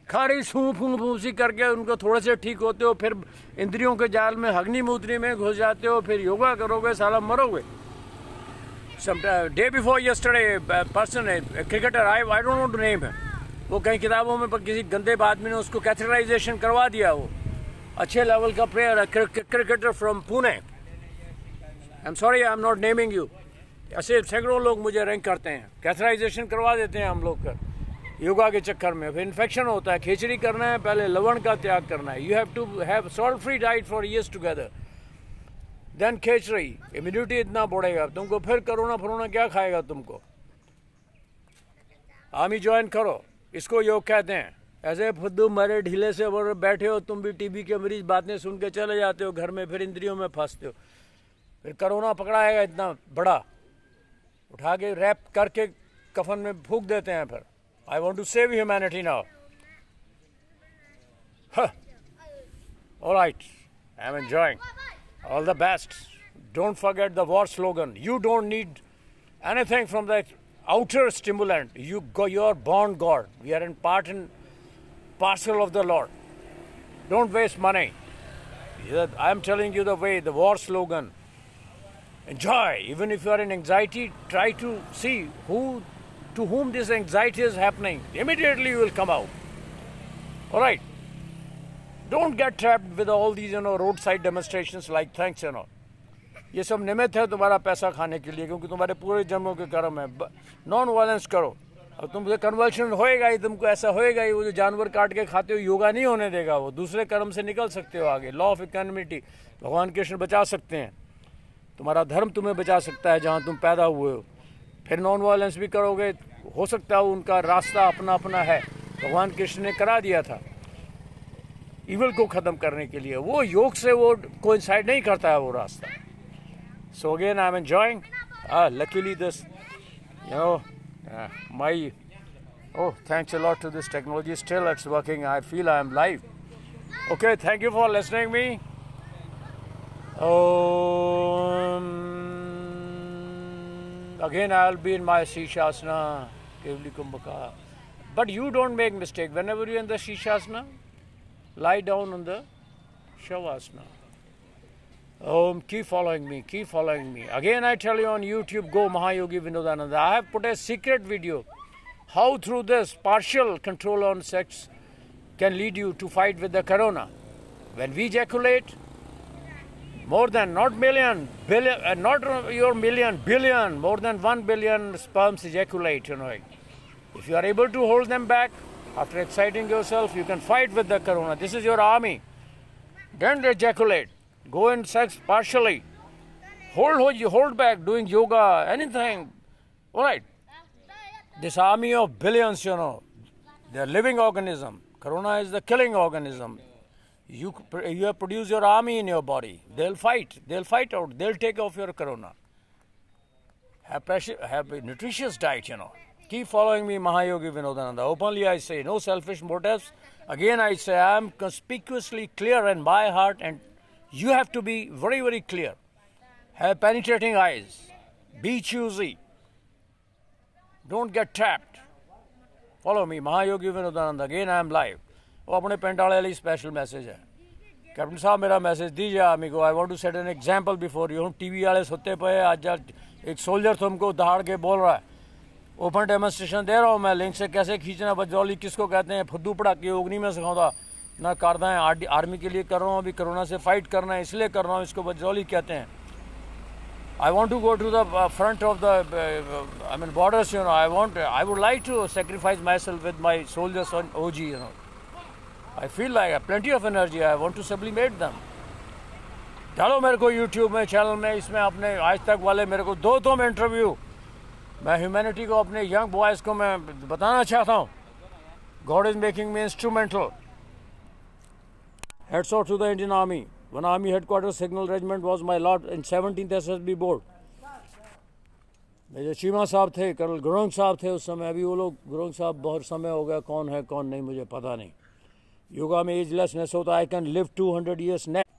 खारी फूंसी करके उनको थोड़े से ठीक होते हो, फिर इंद्रियों के जाल में अग्नि मूत्री में घुस जाते हो, फिर योगा करोगे, साला मरोगे। डे बिफोर यस्टरडे पर्सन है, cricketer, I don't want to name है, वो कई किताबों में किसी गंदे आदमी ने उसको कैथेटराइजेशन करवा दिया। वो अच्छे लेवल का प्लेयर है, cricketer from Pune. I am sorry, I am not naming you. ऐसे सैकड़ों लोग मुझे रैंक करते हैं, कैथेटराइजेशन करवा देते हैं हम लोग का योगा के चक्कर में। फिर इन्फेक्शन होता है। खिचड़ी करना है, पहले लवण का त्याग करना है। You have to have salt free diet for years together, then khichdi. Immunity इतना बढ़ेगा तुमको, फिर कोरोना क्या खाएगा तुमको। आर्मी ज्वाइन करो, इसको योग कहते हैं। ऐसे फुद्दू मरे ढीले से बैठे हो तुम भी, टीबी के मरीज, बातें सुन के चले जाते हो घर में, फिर इंद्रियों में फंसते हो। फिर कोरोना पकड़ाएगा इतना बड़ा, उठा के रैप करके कफन में फूंक देते हैं। फिर I want to save humanity now. All right, I'm enjoying. All the best. Don't forget the war slogan. You don't need anything from the outer stimulant. You're born God. We are in part and parcel of the Lord. Don't waste money. I'm telling you the way, the war slogan. Enjoy. Even if you are in anxiety, try to see to whom this anxiety is happening. Immediately you will come out. All right. Don't get trapped with all these, roadside demonstrations like thanks, ये सब निमित्त है तुम्हारा पैसा खाने के लिए, क्योंकि तुम्हारे पूरे जन्मों के कर्म है। नॉन वायलेंस करो, और तुमसे कन्वर्शन होएगा ही, तुमको ऐसा होएगा ही। वो जो जानवर काट के खाते हो, योगा नहीं होने देगा। वो दूसरे कर्म से निकल सकते हो आगे। लॉ ऑफ इक्वानिमिटी, भगवान कृष्ण बचा सकते हैं। तुम्हारा धर्म तुम्हें बचा सकता है जहाँ तुम पैदा हुए हो। फिर नॉन वायलेंस भी करोगे, हो सकता है उनका रास्ता अपना अपना है, भगवान कृष्ण ने करा दिया था इविल को ख़त्म करने के लिए, वो योग से वो कोइंसाइड नहीं करता है वो रास्ता. So again I'm enjoying, luckily this, my, thanks a lot to this technology, still it's working, I feel I am live. Okay, thank you for listening me. Again I'll be in my Shishasana, Kevali Kumbhaka. But you don't make mistake. Whenever you're in the Shishasana, lie down on the Shavasana. Keep following me, keep following me. Again I tell you on YouTube, go Mahayogi Vinodananda. I have put a secret video, how through this partial control on sex can lead you to fight with the corona. When we ejaculate, more than, not million, billion, not your million, billion, more than 1 billion sperms ejaculate, If you are able to hold them back, after exciting yourself, you can fight with the corona. This is your army. Don't ejaculate. Go in sex partially. Hold back, doing yoga, anything. All right. This army of billions, they're living organism. Corona is the killing organism. You have produced your army in your body. They'll fight out. They'll take off your corona. Have a nutritious diet, Keep following me, Mahayogi Vinodananda. Openly I say, no selfish motives. Again I say, I am conspicuously clear in my heart, and you have to be very, very clear. Have penetrating eyes. Be choosy. Don't get trapped. Follow me, Mahayogi Vinodananda. Again I am live. वो अपने paint वाले लिए special message है. Captain साहब मेरा message दीजिए army को. I want to set an example before you. TV वाले सोते पे आज एक सोल्जर तुमको दहाड़ के बोल रहा है. ओपन डेमोन्स्ट्रेशन दे रहा हूँ मैं, लिंक से कैसे खींचना बजरौली किसको कहते हैं, फुद्दू पड़ाके योगनी में सिखाऊंगा ना करना है. आर्मी के लिए कर रहा हूँ, अभी कोरोना से फाइट करना है इसलिए कर रहा हूँ, इसको बजरौली कहते हैं. I want to go to the front of the borders, I would like to sacrifice myself with my soldiers on OG, I feel like I have plenty of energy. I want to sublimate them. डालो मेरे को YouTube में, channel में, इसमें अपने आज तक वाले मेरे को दो में इंटरव्यू. मैं ह्यूमैनिटी को, अपने यंग बॉयज़ को मैं बताना चाहता हूँ. God is making me instrumental. Hats off to the Indian Army. One Army Headquarters Signal Regiment was my lot in 17th SSB board. Major Cheema साहब थे, कर्नल गुरंग साहब थे उस समय. अभी वो लोग, गुरंग साहब बहुत समय हो गया, कौन है कौन नहीं मुझे पता नहीं. योगा में एजलेसनेस होता है. I can live 200 years next.